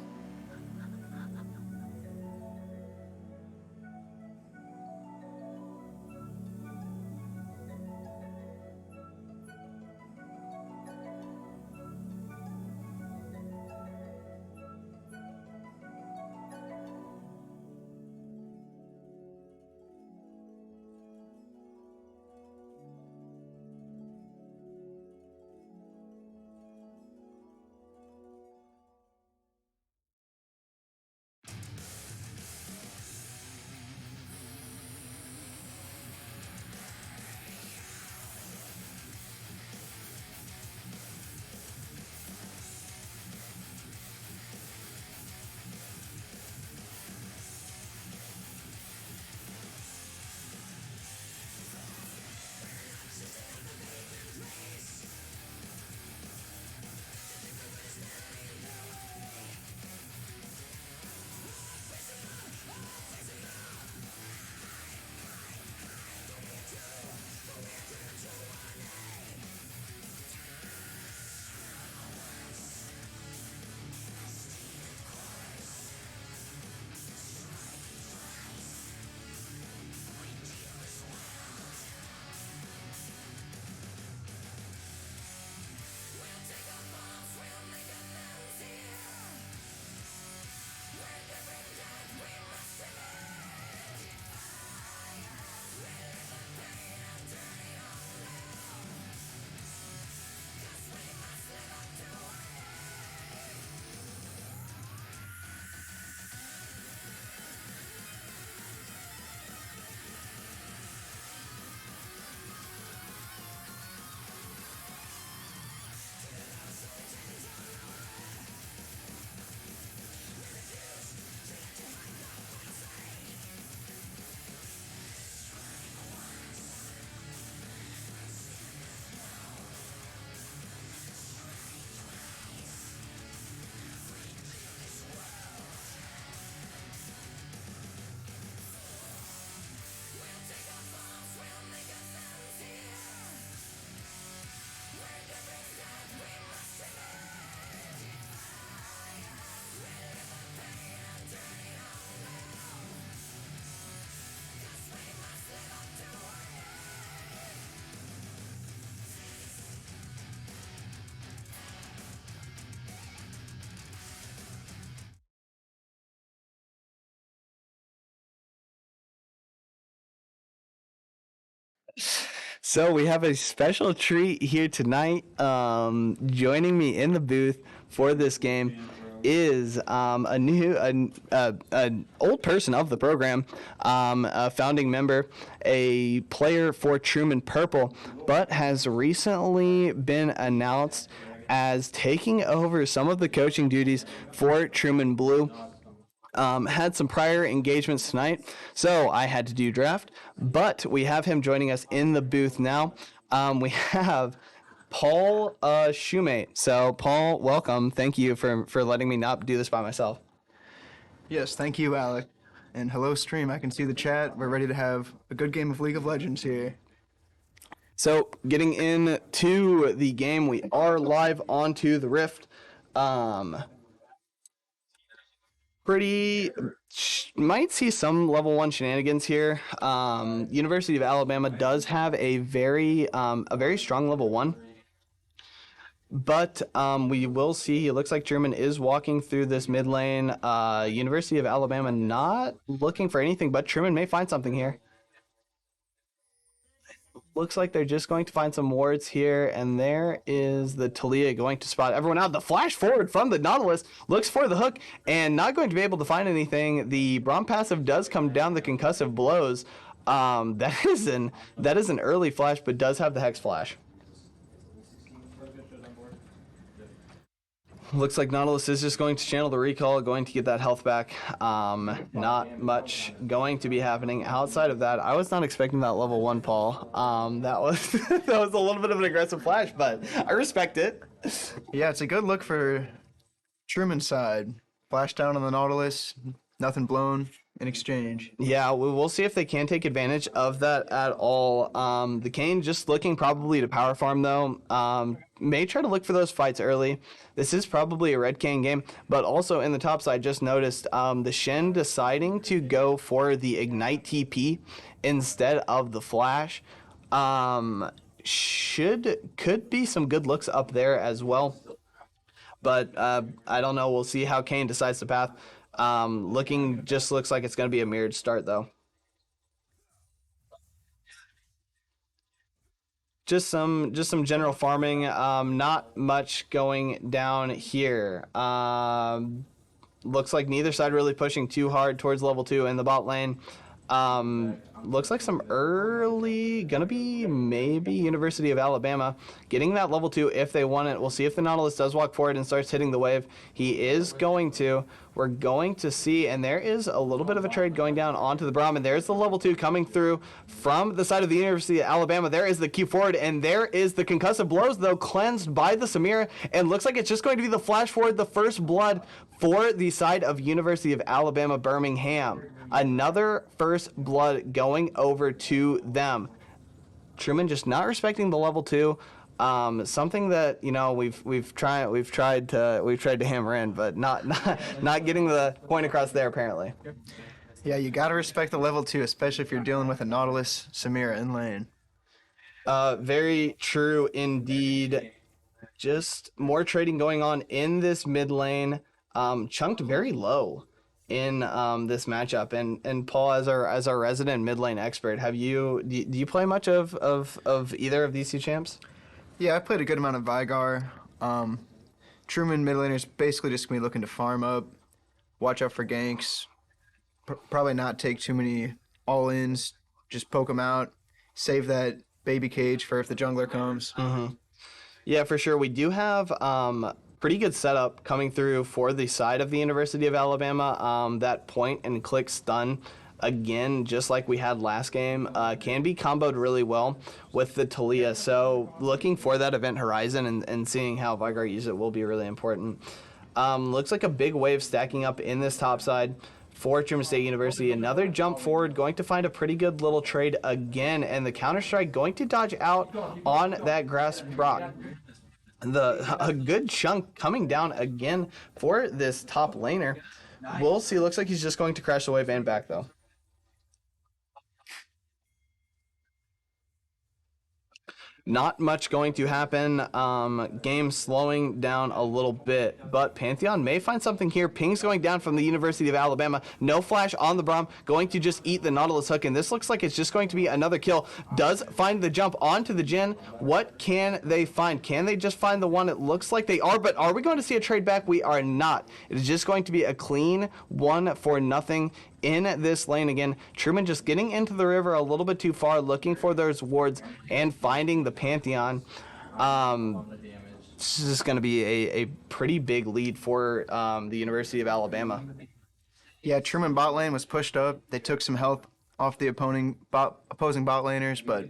So we have a special treat here tonight. Joining me in the booth for this game is an old person of the program, a founding member, a player for Truman Purple, but has recently been announced as taking over some of the coaching duties for Truman Blue. Had some prior engagements tonight, so I had to do draft. But we have him joining us in the booth now. We have Paul Shoemate. So, Paul, welcome. Thank you for letting me not do this by myself. Yes, thank you, Alec. And hello, stream. I can see the chat. We're ready to have a good game of League of Legends here. So, getting into the game, we are live onto the Rift. Might see some level 1 shenanigans here. University of Alabama does have a very strong level 1. But we will see. It looks like Truman is walking through this mid lane. University of Alabama not looking for anything, but Truman may find something here. Looks like they're just going to find some wards here, and there is the Talia going to spot everyone out. The flash forward from the Nautilus looks for the hook, and not going to be able to find anything. The Braum passive does come down the concussive blows. That is an early flash, but does have the Hex flash. Looks like Nautilus is just going to channel the recall, going to get that health back. Not much going to be happening outside of that. I was not expecting that level 1, Paul. That was that was a little bit of an aggressive flash, but I respect it. Yeah, it's a good look for Truman's side. Flash down on the Nautilus, nothing blown in exchange. Yeah, we'll see if they can take advantage of that at all. The Kane just looking probably to power farm, though. May try to look for those fights early. This is probably a red Kane game, but also in the top side, just noticed the Shen deciding to go for the Ignite TP instead of the Flash. Could be some good looks up there as well. But I don't know. We'll see how Kane decides the path. Looks like it's going to be a mirrored start, though. Just some general farming. Not much going down here. Looks like neither side really pushing too hard towards level 2 in the bot lane. Looks like some early, gonna be maybe University of Alabama getting that level 2 if they want it. We'll see if the Nautilus does walk forward and starts hitting the wave. He is going to. We're going to see, and there is a little bit of a trade going down onto the Braum, and there's the level 2 coming through from the side of the University of Alabama. There is the Q forward, and there is the concussive blows, though, cleansed by the Samira, and looks like it's just going to be the flash forward, the first blood for the side of University of Alabama Birmingham. Another first blood going over to them. Truman just not respecting the level 2. Something that we've tried to hammer in, but not getting the point across there apparently. Yeah, you gotta respect the level 2, especially if you're dealing with a Nautilus Samira in lane. Very true indeed. Just more trading going on in this mid lane. Chunked very low in this matchup, and Paul, as our resident mid lane expert, do you play much of either of these two champs? Yeah, I played a good amount of Vigar. Truman mid laner's basically just gonna be looking to farm up, watch out for ganks, probably not take too many all-ins, just poke them out, save that baby cage for if the jungler comes. Mm-hmm. Yeah, for sure. We do have pretty good setup coming through for the side of the University of Alabama. That point and click stun, again, just like we had last game, can be comboed really well with the Talia. So looking for that event horizon and seeing how Vigar uses it will be really important. Looks like a big wave stacking up in this top side for Truman State University. Another jump forward, going to find a pretty good little trade again, and the Counter-Strike going to dodge out on that grass Brock. A good chunk coming down again for this top laner. We'll see. Looks like he's just going to crash the wave and back, though. Not much going to happen. Game slowing down a little bit, but Pantheon may find something here. Ping's going down from the University of Alabama. No flash on the Braum. Going to just eat the Nautilus hook, and this looks like it's just going to be another kill. Does find the jump onto the Jhin. What can they find? Can they just find the one? It looks like they are, but are we going to see a trade back? We are not. It is just going to be a clean 1-for-0 in this lane again. Truman just getting into the river a little bit too far, looking for those wards and finding the Pantheon. This is going to be a pretty big lead for the University of Alabama. Yeah, Truman bot lane was pushed up. They took some health off the opposing bot laners, but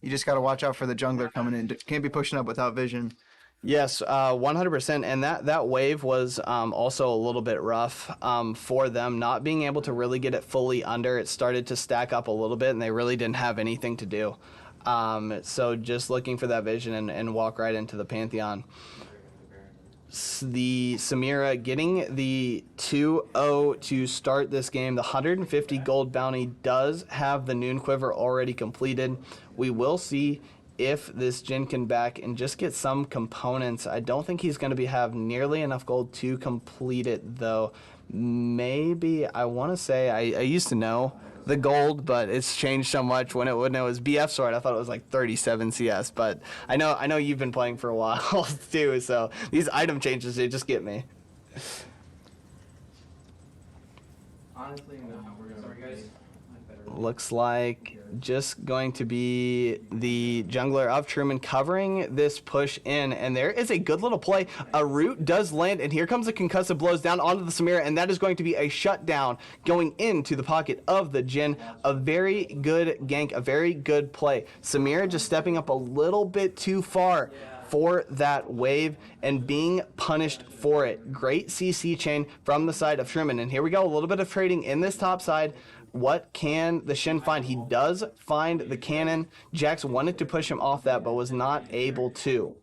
you just got to watch out for the jungler coming in. Can't be pushing up without vision. Yes, 100%, and that wave was also a little bit rough for them, not being able to really get it fully under. It started to stack up a little bit, and they really didn't have anything to do. So just looking for that vision and walk right into the Pantheon. The Samira getting the 2-0 to start this game. The 150 gold bounty does have the Noon Quiver already completed. We will see if this Jhin can back and just get some components. I don't think he's going to have nearly enough gold to complete it, though. Maybe, I want to say, I used to know the gold, but it's changed so much. When it was BF Sword, I thought it was like 37 CS, but I know you've been playing for a while too, so these item changes, they just get me. Honestly, no, we're gonna. Sorry, guys. Looks like just going to be the jungler of Truman covering this push in, and there is a good little play. A root does land, and here comes the concussive blows down onto the Samira, and that is going to be a shutdown going into the pocket of the Jhin. A very good gank, a very good play. Samira just stepping up a little bit too far for that wave and being punished for it. Great CC chain from the side of Truman, and here we go, a little bit of trading in this top side. What can the Shin find? He does find the cannon. Jax wanted to push him off that, but was not able to.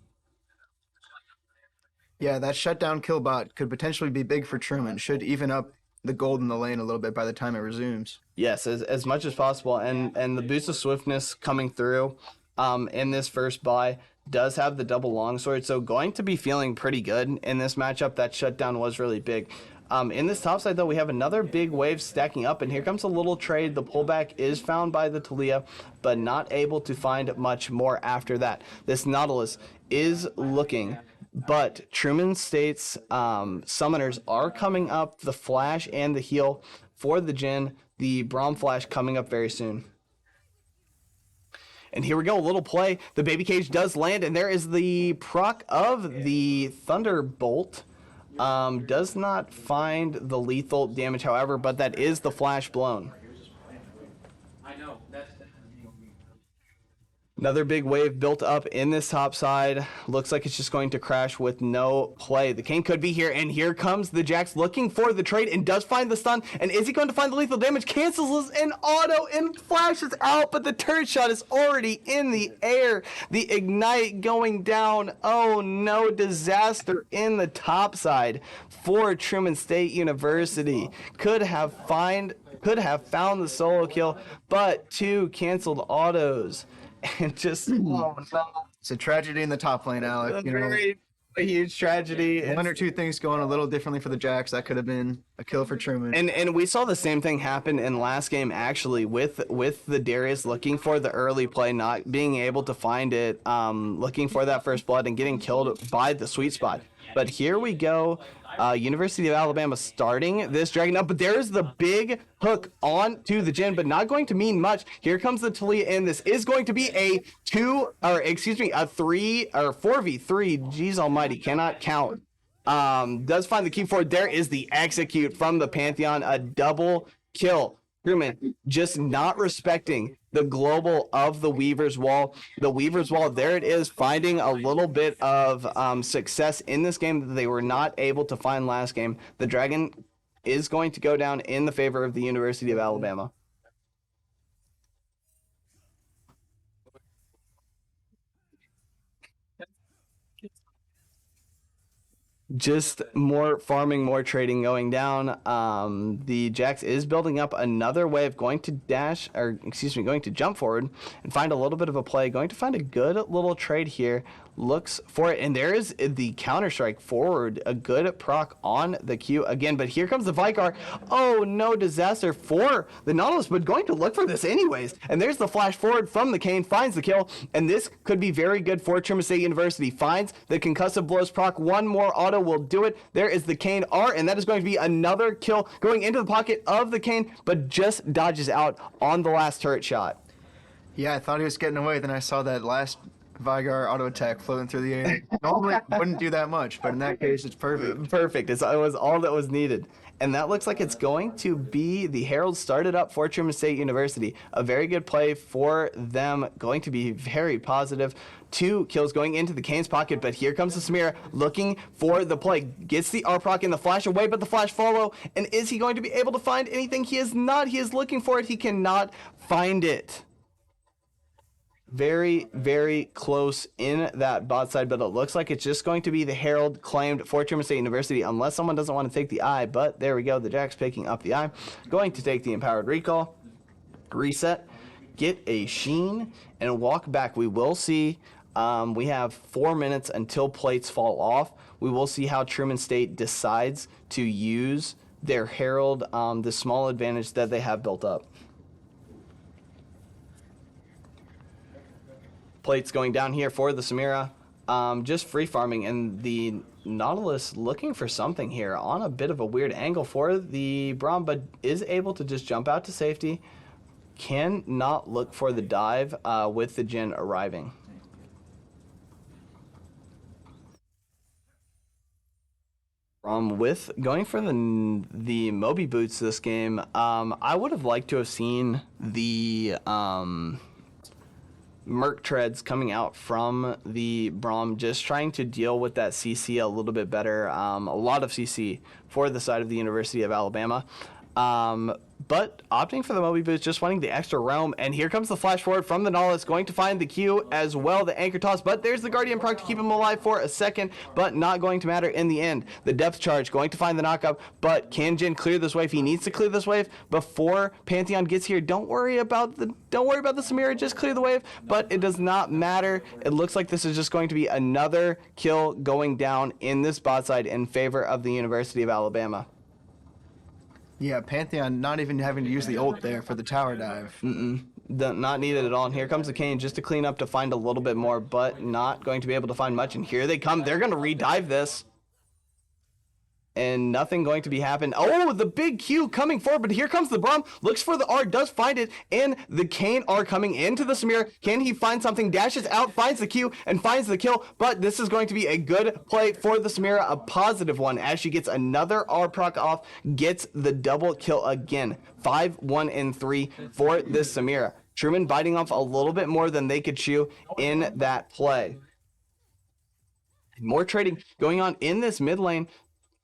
Yeah, that shutdown kill bot could potentially be big for Truman. Should even up the gold in the lane a little bit by the time it resumes. Yes, as much as possible. And the boost of swiftness coming through in this first buy does have the double longsword, so going to be feeling pretty good in this matchup. That shutdown was really big. In this top side, though, we have another big wave stacking up, and here comes a little trade. The pullback is found by the Talia, but not able to find much more after that. This Nautilus is looking, but Truman State's summoners are coming up, the flash and the heal for the Jhin, the Braum flash coming up very soon. And here we go, a little play. The baby cage does land, and there is the proc of the Thunderbolt. Does not find the lethal damage, however, but that is the flash blown. Another big wave built up in this top side. Looks like it's just going to crash with no play. The King could be here, and here comes the Jax looking for the trade and does find the stun. And is he going to find the lethal damage? Cancels an auto and flashes out, but the turret shot is already in the air. The ignite going down. Oh no, disaster in the top side for Truman State University. Could have found the solo kill, but two canceled autos. And just, oh no. It's a tragedy in the top lane, Alec. A huge tragedy. One or two things going a little differently for the Jax. That could have been a kill for Truman. And we saw the same thing happen in last game, actually, with the Darius looking for the early play, not being able to find it, looking for that first blood and getting killed by the sweet spot. But here we go. University of Alabama starting this dragon up, but there's the big hook on to the Jhin, but not going to mean much. Here comes the Talia in. This is going to be a 4v3. Jeez almighty, cannot count. Does find the key forward. There is the execute from the Pantheon, a double kill. Truman just not respecting the global of the Weaver's Wall. The Weaver's Wall, there it is, finding a little bit of success in this game that they were not able to find last game. The Dragon is going to go down in the favor of the University of Alabama. Just more farming, more trading going down. The Jax is building up another wave, going to jump forward and find a little bit of a play, going to find a good little trade here. Looks for it, and there is the counter-strike forward, a good proc on the Q again, but here comes the Vicar. Oh no, disaster for the Nautilus, but going to look for this anyways, and there's the flash forward from the Kane, finds the kill, and this could be very good for Truman State University. Finds the concussive blows proc, one more auto will do it. There is the Kane R, and that is going to be another kill going into the pocket of the Kane, but just dodges out on the last turret shot. Yeah, I thought he was getting away, then I saw that last Vigar auto attack floating through the air. Normally wouldn't do that much, but in that case, it's perfect. Perfect. It was all that was needed. And that looks like it's going to be the Herald started up for Truman State University. A very good play for them, going to be very positive. 2 kills going into the Kane's pocket, but here comes the Samira looking for the play. Gets the R-Proc and the flash away, but the flash follow. And is he going to be able to find anything? He is not. He is looking for it. He cannot find it. Very, very close in that bot side, but it looks like it's just going to be the Herald claimed for Truman State University, unless someone doesn't want to take the eye. But there we go, the Jax picking up the eye, going to take the empowered recall, reset, get a sheen, and walk back. We will see. We have 4 minutes until plates fall off. We will see how Truman State decides to use their Herald, the small advantage that they have built up. Plates going down here for the Samira, just free farming, and the Nautilus looking for something here on a bit of a weird angle for the Braum, but is able to just jump out to safety. cannot look for the dive with the Jin arriving. With going for the Moby boots this game, I would have liked to have seen the Merc treads coming out from the Braum, just trying to deal with that CC a little bit better. A lot of CC for the side of the University of Alabama. But opting for the Moby boots, just wanting the extra roam, and here comes the flash forward from the Nautilus, going to find the Q as well, the anchor toss, but there's the Guardian proc to keep him alive for a second, but not going to matter in the end. The depth charge going to find the knockup, but can Jin clear this wave? He needs to clear this wave before Pantheon gets here. Don't worry about the Samira, just clear the wave, but it does not matter. It looks like this is just going to be another kill going down in this bot side in favor of the University of Alabama. Yeah, Pantheon not even having to use the ult there for the tower dive. Not needed at all. And here comes the Kane just to clean up to find a little bit more, but not going to be able to find much. And here they come. They're going to re-dive this. And nothing going to be happening. Oh, the big Q coming forward, but here comes the Braum. Looks for the R, does find it, and the Kane are coming into the Samira. Can he find something? Dashes out, finds the Q, and finds the kill, but this is going to be a good play for the Samira, a positive one, as she gets another R proc off, gets the double kill again. 5, 1, and 3 for this Samira. Truman biting off a little bit more than they could chew in that play. More trading going on in this mid lane.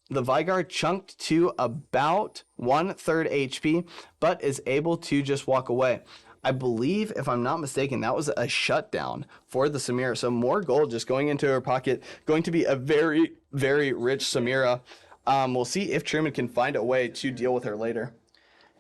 The Vygar chunked to about 1/3 HP, but is able to just walk away. I believe, if I'm not mistaken, that was a shutdown for the Samira. So more gold just going into her pocket. Going to be a very, very rich Samira. We'll see if Truman can find a way to deal with her later.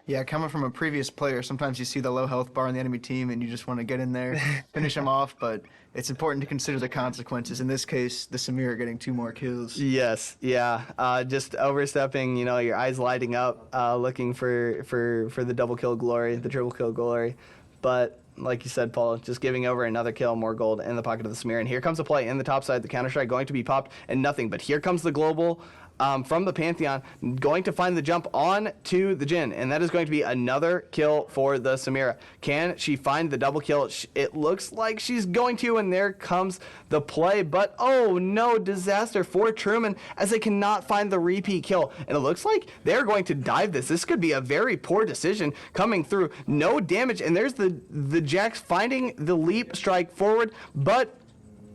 Yeah, coming from a previous player, sometimes you see the low health bar on the enemy team and you just want to get in there, finish them off, but it's important to consider the consequences. In this case, the Samira getting 2 more kills. Yes, yeah, just overstepping, your eyes lighting up, looking for the double kill glory, the triple kill glory. But like you said, Paul, just giving over another kill, more gold in the pocket of the Samira. And here comes a play in the top side, the counter-strike going to be popped and nothing. But here comes the global from the Pantheon, going to find the jump on to the Jin, and that is going to be another kill for the Samira. Can she find the double kill? It looks like she's going to, and there comes the play, but oh no, disaster for Truman as they cannot find the repeat kill, and it looks like they're going to dive this. This could be a very poor decision coming through. No damage, and there's the Jax finding the leap strike forward, but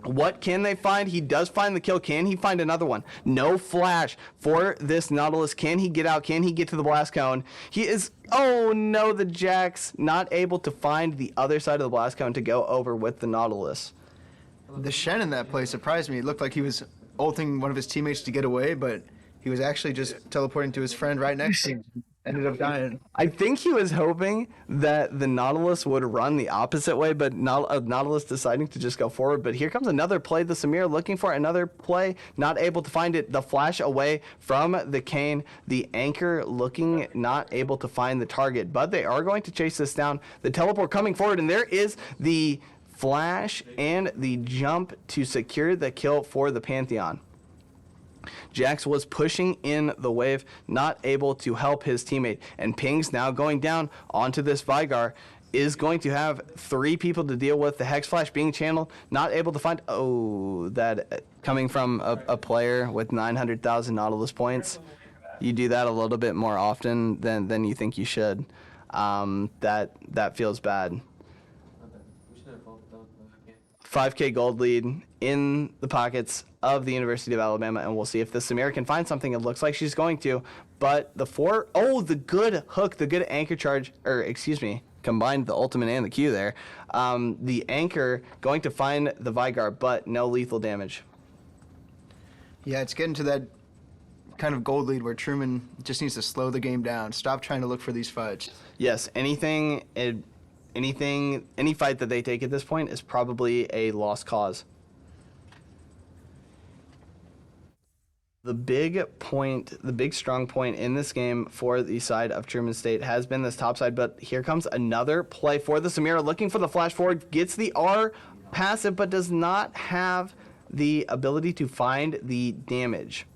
what can they find? He does find the kill. Can he find another one? No flash for this Nautilus. Can he get out? Can he get to the blast cone? He is, oh no, the Jax not able to find the other side of the blast cone to go over with the Nautilus. The Shen in that play surprised me. It looked like he was ulting one of his teammates to get away, but he was actually just teleporting to his friend right next to him. Ended up dying. I think he was hoping that the Nautilus would run the opposite way, but Nautilus deciding to just go forward. But here comes another play. The Samir looking for another play, not able to find it. The flash away from the Kane. The anchor looking not able to find the target, but they are going to chase this down. The teleport coming forward, and there is the flash and the jump to secure the kill for the Pantheon. Jax was pushing in the wave, not able to help his teammate. And Ping's now going down onto this Vygar, is going to have 3 people to deal with. The Hex Flash being channeled, not able to find... Oh, that coming from a player with 900,000 Nautilus points. You do that a little bit more often than you think you should. That feels bad. 5K gold lead in the pockets of the University of Alabama, and we'll see if the Samira can find something. It looks like she's going to, but the good hook, the good anchor charge, combined the ultimate and the Q there. The anchor going to find the Vygar, but no lethal damage. Yeah, it's getting to that kind of gold lead where Truman just needs to slow the game down, stop trying to look for these fights. Yes, any fight that they take at this point is probably a lost cause. The big strong point in this game for the side of Truman State has been this top side, but here comes another play for the Samira, looking for the flash forward, gets the R passive, but does not have the ability to find the damage.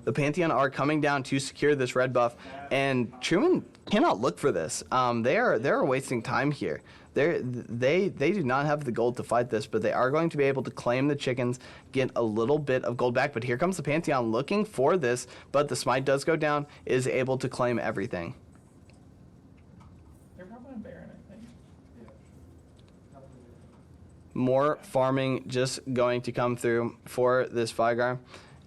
The Pantheon are coming down to secure this red buff, and Truman cannot look for this. They're wasting time here. They do not have the gold to fight this, but they are going to be able to claim the chickens, get a little bit of gold back. But here comes the Pantheon looking for this, but the smite does go down, is able to claim everything. They're probably on Baron, I think. More farming just going to come through for this Vigar.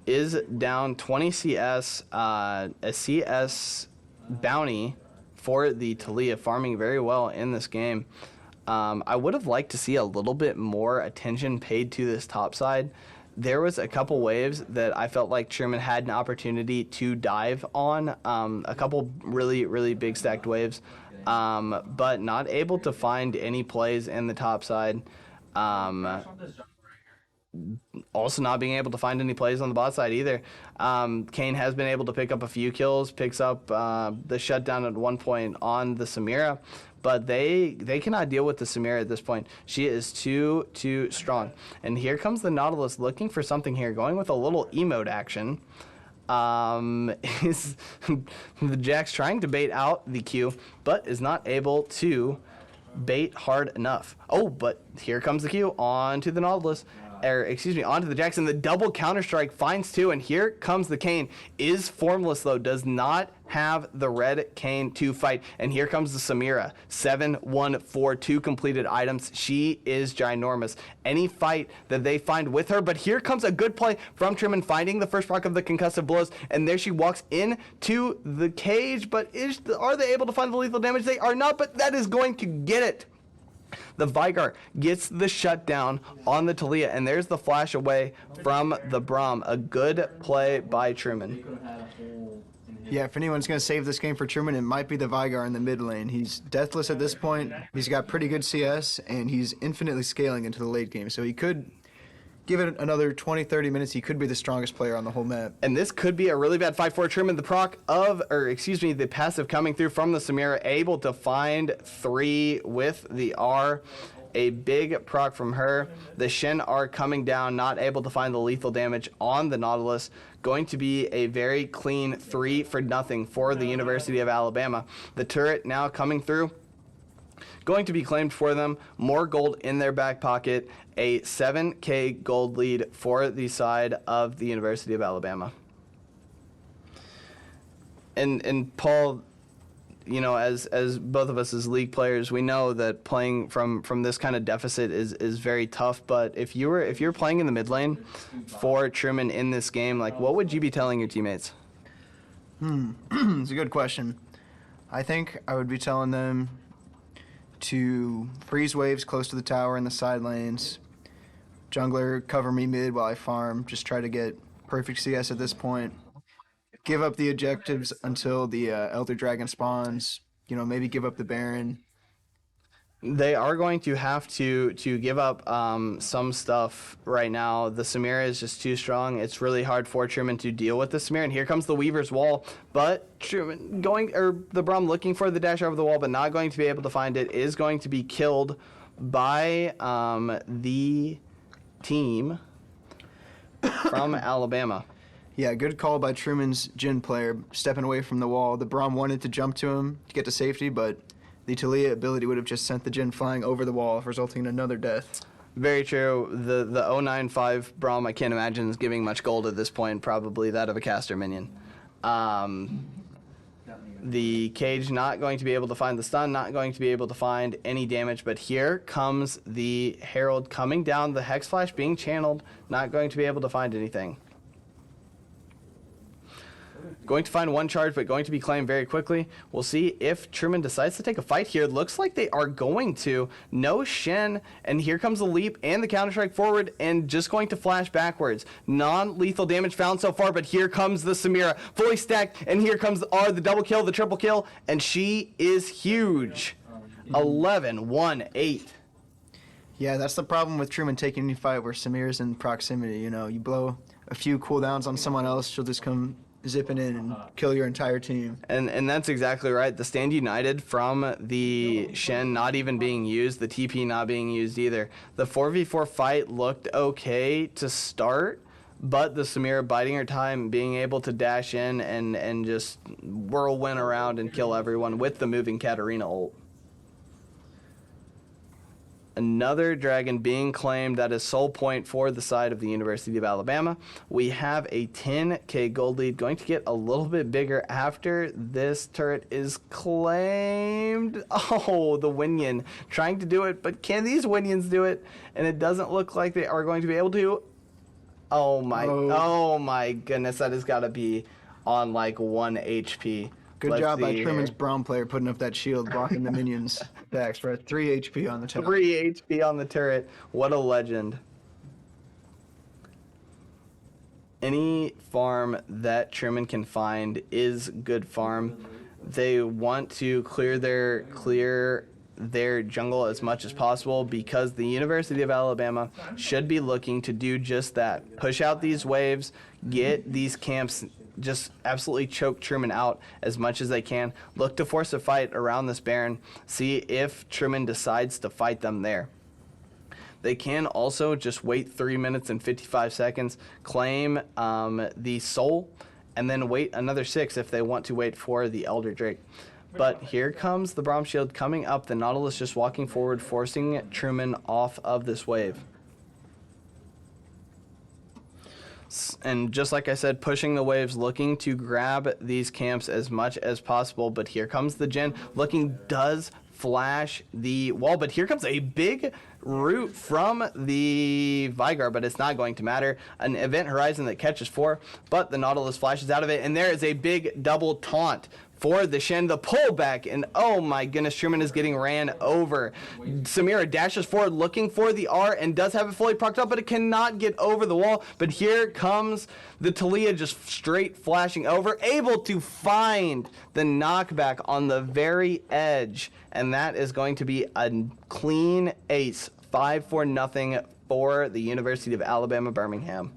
Is down 20 CS, a CS bounty for the Talia, farming very well in this game. I would have liked to see a little bit more attention paid to this top side. There was a couple waves that I felt like Truman had an opportunity to dive on, a couple really big stacked waves, but not able to find any plays in the top side. Also not being able to find any plays on the bot side either. Kane has been able to pick up a few kills, picks up the shutdown at one point on the Samira, but they cannot deal with the Samira at this point. She is too strong. And here comes the Nautilus looking for something here, going with a little emote action. Is the Jax trying to bait out the Q, but is not able to bait hard enough. Oh, but here comes the Q onto the Nautilus. Onto the Jackson. The double counter-strike finds two, and here comes the Kane. Is formless, though, does not have the red Kane to fight. And here comes the Samira. 7-1-4, 2 completed items. She is ginormous. Any fight that they find with her, but here comes a good play from Truman, finding the first proc of the concussive blows, and there she walks into the cage, but are they able to find the lethal damage? They are not, but that is going to get it. The Vigar gets the shutdown on the Talia, and there's the flash away from the Braum. A good play by Truman. Yeah, if anyone's going to save this game for Truman, it might be the Vigar in the mid lane. He's deathless at this point. He's got pretty good CS, and he's infinitely scaling into the late game. So he could give it another 20-30 minutes. He could be the strongest player on the whole map. And this could be a really bad fight for Truman. The the passive coming through from the Samira, able to find 3 with the R. A big proc from her. The Shen are coming down, not able to find the lethal damage on the Nautilus. Going to be a very clean 3-0 for the University of Alabama. The turret now coming through, going to be claimed for them. More gold in their back pocket. A 7K gold lead for the side of the University of Alabama. And Paul, you know, as both of us as league players, we know that playing from this kind of deficit is very tough. But if you're playing in the mid lane for Truman in this game, like, what would you be telling your teammates? It's a good question. I think I would be telling them to freeze waves close to the tower in the side lanes. Jungler, cover me mid while I farm. Just try to get perfect CS at this point. Give up the objectives until the Elder Dragon spawns. You know, maybe give up the Baron. They are going to have to give up some stuff right now. The Samira is just too strong. It's really hard for Truman to deal with the Samira. And here comes the Weaver's Wall. But Truman the Braum looking for the dash over the wall, but not going to be able to find it. Is going to be killed by the team from Alabama. Yeah, good call by Truman's Jhin player, stepping away from the wall. The Braum wanted to jump to him to get to safety, but the Talia ability would have just sent the Jhin flying over the wall, resulting in another death. Very true. The 095 Braum, I can't imagine, is giving much gold at this point, probably that of a caster minion. The Cage not going to be able to find the stun, not going to be able to find any damage, but here comes the Herald coming down, the Hex Flash being channeled, not going to be able to find anything. Going to find one charge, but going to be claimed very quickly. We'll see if Truman decides to take a fight here. Looks like they are going to. No Shen, and here comes the leap and the counter-strike forward, and just going to flash backwards. Non-lethal damage found so far, but here comes the Samira. Fully stacked, and here comes the R, the double kill, the triple kill, and she is huge. 11-1-8. Yeah, that's the problem with Truman taking any fight where Samira's in proximity. You know, you blow a few cooldowns on someone else, she'll just come zipping in and kill your entire team. And that's exactly right. The stand united from the Shen not even being used, the TP not being used either. The 4v4 fight looked okay to start, but the Samira biding her time, being able to dash in and just whirlwind around and kill everyone with the moving Katarina ult. Another dragon being claimed. That is soul point for the side of the University of Alabama. We have a 10k gold lead, going to get a little bit bigger after this turret is claimed. Oh, the Winion trying to do it, but can these Winions do it? And it doesn't look like they are going to be able to. Oh my goodness, that has got to be on like 1 HP. Good job by Truman's Braum player putting up that shield, blocking the minions' attacks for 3 HP on the turret. 3 HP on the turret. What a legend. Any farm that Truman can find is good farm. They want to clear their jungle as much as possible because the University of Alabama should be looking to do just that. Push out these waves, get these camps, just absolutely choke Truman out as much as they can. Look to force a fight around this Baron. See if Truman decides to fight them there. They can also just wait 3 minutes and 55 seconds, claim the soul, and then wait another 6 if they want to wait for the Elder Drake. But here comes the Braum Shield coming up. The Nautilus just walking forward, forcing Truman off of this wave. And just like I said, pushing the waves, looking to grab these camps as much as possible. But here comes the Jhin, does flash the wall. But here comes a big root from the Vigar, but it's not going to matter. An Event Horizon that catches 4, but the Nautilus flashes out of it. And there is a big double taunt for the Shen, the pullback, and oh my goodness, Truman is getting ran over. Samira dashes forward looking for the R and does have it fully procced up, but it cannot get over the wall. But here comes the Talia just straight flashing over, able to find the knockback on the very edge, and that is going to be a clean ace, 5-0 for the University of Alabama Birmingham.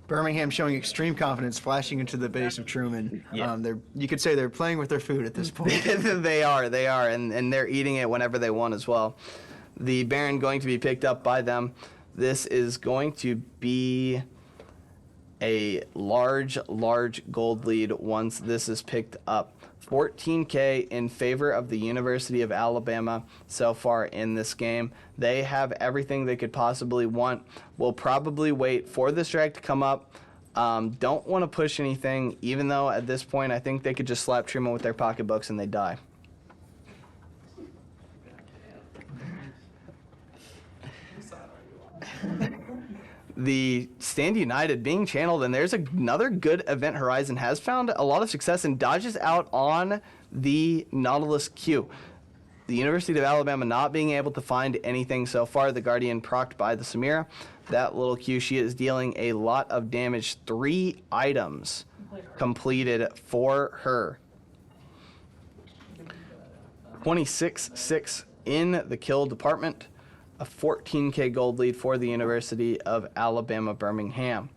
Birmingham showing extreme confidence, flashing into the base of Truman. Yeah. You could say they're playing with their food at this point. They are, and they're eating it whenever they want as well. The Baron going to be picked up by them. This is going to be a large gold lead once this is picked up. 14k in favor of the University of Alabama so far in this game. They have everything they could possibly want. We'll probably wait for this drag to come up. Don't want to push anything, even though at this point I think they could just slap Truman with their pocketbooks and they die. The Stand United being channeled, and there's another good Event Horizon, has found a lot of success and dodges out on the Nautilus Q. The University of Alabama not being able to find anything so far. The Guardian procced by the Samira. That little Q, she is dealing a lot of damage. 3 items completed for her. 26-6 in the kill department. A 14k gold lead for the University of Alabama Birmingham.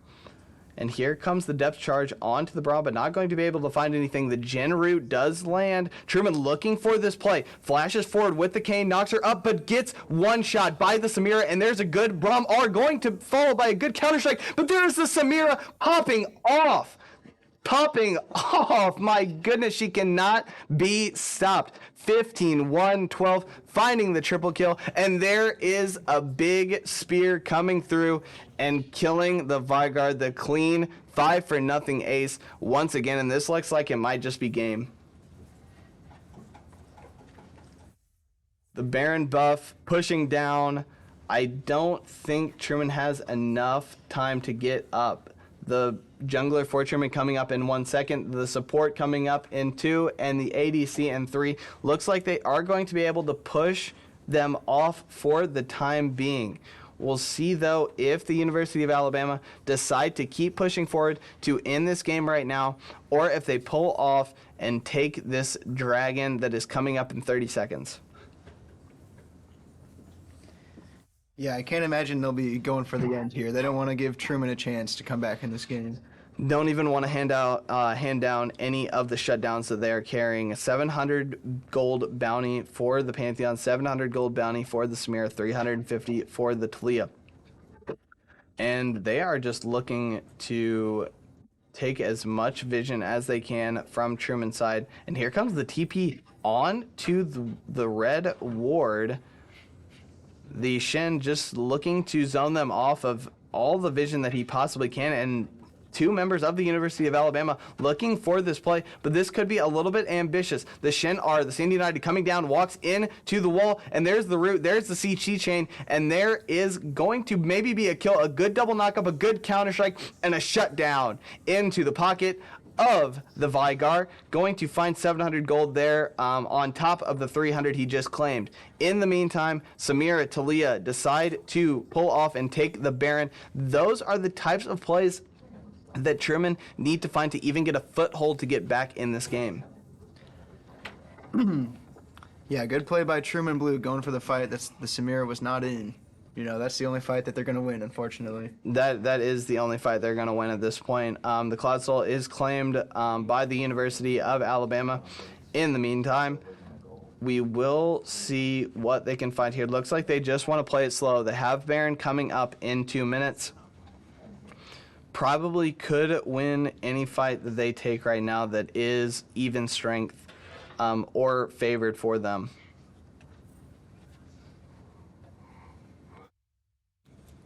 And here comes the depth charge onto the Braum, but not going to be able to find anything. The Jhin root does land. Truman looking for this play. Flashes forward with the cane, knocks her up, but gets one shot by the Samira, and there's a good Braum R going to follow by a good counter-strike, but there's the Samira popping off. My goodness, she cannot be stopped. 15-1-12, finding the triple kill, and there is a big spear coming through and killing the Vigar, the clean 5-0 ace once again, and this looks like it might just be game. The Baron buff pushing down. I don't think Truman has enough time to get up. The jungler for Truman coming up in 1 second, the support coming up in 2, and the ADC in 3. Looks like they are going to be able to push them off for the time being. We'll see, though, if the University of Alabama decide to keep pushing forward to end this game right now, or if they pull off and take this dragon that is coming up in 30 seconds. Yeah, I can't imagine they'll be going for the end here. They don't want to give Truman a chance to come back in this game. Don't even want to hand down any of the shutdowns that they are carrying. A 700 gold bounty for the Pantheon, 700 gold bounty for the Samira, 350 for the Talia. and they are just looking to take as much vision as they can from Truman's side. And here comes the TP on to the red ward. The Shen just looking to zone them off of all the vision that he possibly can, and two members of the University of Alabama looking for this play, but this could be a little bit ambitious. The Shen are the Sandy United coming down, walks in to the wall, and there's the root, there's the CG chain, and there is going to maybe be a kill, a good double knockup, a good counter strike, and a shutdown into the pocket of the Vigar, going to find 700 gold there on top of the 300 he just claimed. In the meantime, Samira, Talia decide to pull off and take the Baron. Those are the types of plays that Truman need to find to even get a foothold to get back in this game. Yeah, good play by Truman Blue, going for the fight that the Samira was not in. You know, that's the only fight that they're going to win, unfortunately. That is the only fight they're going to win at this point. The Cloud Soul is claimed by the University of Alabama. In the meantime, we will see what they can find here. Looks like they just want to play it slow. They have Baron coming up in 2 minutes. Probably could win any fight that they take right now that is even strength or favored for them.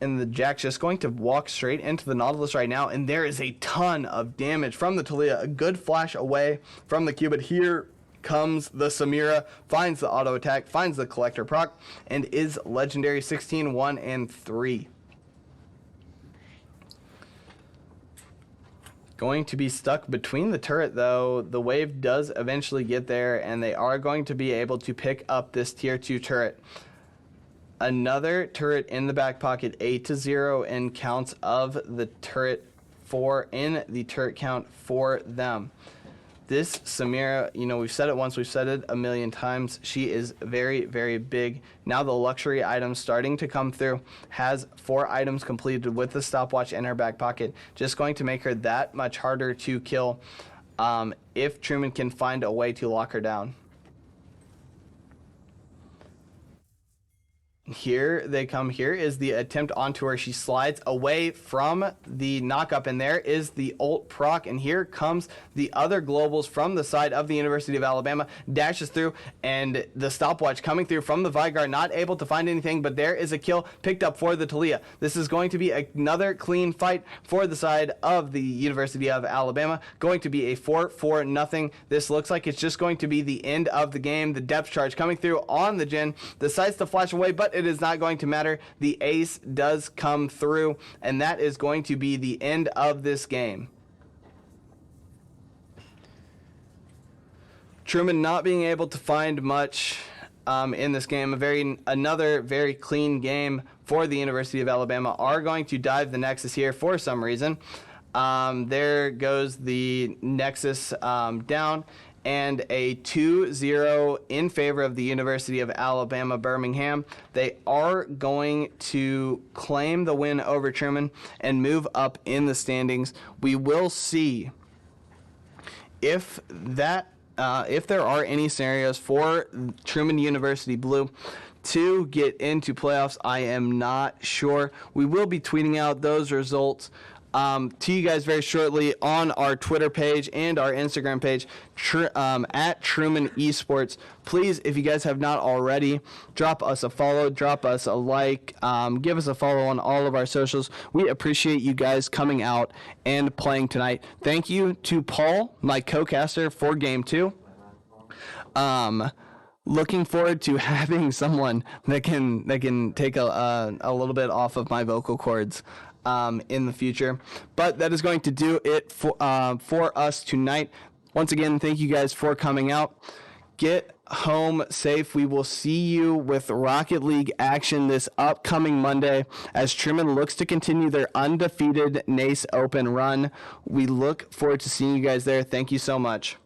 And the Jack's just going to walk straight into the Nautilus right now, and there is a ton of damage from the Talia. A good flash away from the Q, but here comes the Samira, finds the auto attack, finds the collector proc, and is legendary 16, 1, and 3. Going to be stuck between the turret, though. The wave does eventually get there, and they are going to be able to pick up this tier 2 turret. Another turret in the back pocket, 8-0 in counts of the turret in the turret count for them. This Samira, you know, we've said it once, we've said it a million times. She is very, very big. Now the luxury items starting to come through. Has 4 items completed with the stopwatch in her back pocket. Just going to make her that much harder to kill if Truman can find a way to lock her down. Here they come. Here is the attempt onto her. She slides away from the knockup, and there is the ult proc. And here comes the other globals from the side of the University of Alabama. Dashes through, and the stopwatch coming through from the Vigar. Not able to find anything, but there is a kill picked up for the Talia. This is going to be another clean fight for the side of the University of Alabama. Going to be a 4-4-0. This looks like it's just going to be the end of the game. The depth charge coming through on the Jin. Decides to flash away, but it is not going to matter. The ace does come through, and that is going to be the end of this game. Truman not being able to find much in this game. Another very clean game for the University of Alabama. Are going to dive the Nexus here for some reason. There goes the Nexus down, and a 2-0 in favor of the University of Alabama Birmingham. They are going to claim the win over Truman and move up in the standings. We will see if there are any scenarios for Truman University Blue to get into playoffs. I am not sure. We will be tweeting out those results to you guys very shortly on our Twitter page and our Instagram page at Truman Esports. Please, if you guys have not already, drop us a follow, drop us a like, give us a follow on all of our socials. We appreciate you guys coming out and playing tonight. Thank you to Paul, my co-caster for Game 2. Looking forward to having someone that can take a little bit off of my vocal cords in the future. But that is going to do it for us tonight. Once again, thank you guys for coming out. Get home safe. We will see you with Rocket League action this upcoming Monday as Truman looks to continue their undefeated NACE Open run. We look forward to seeing you guys there. Thank you so much.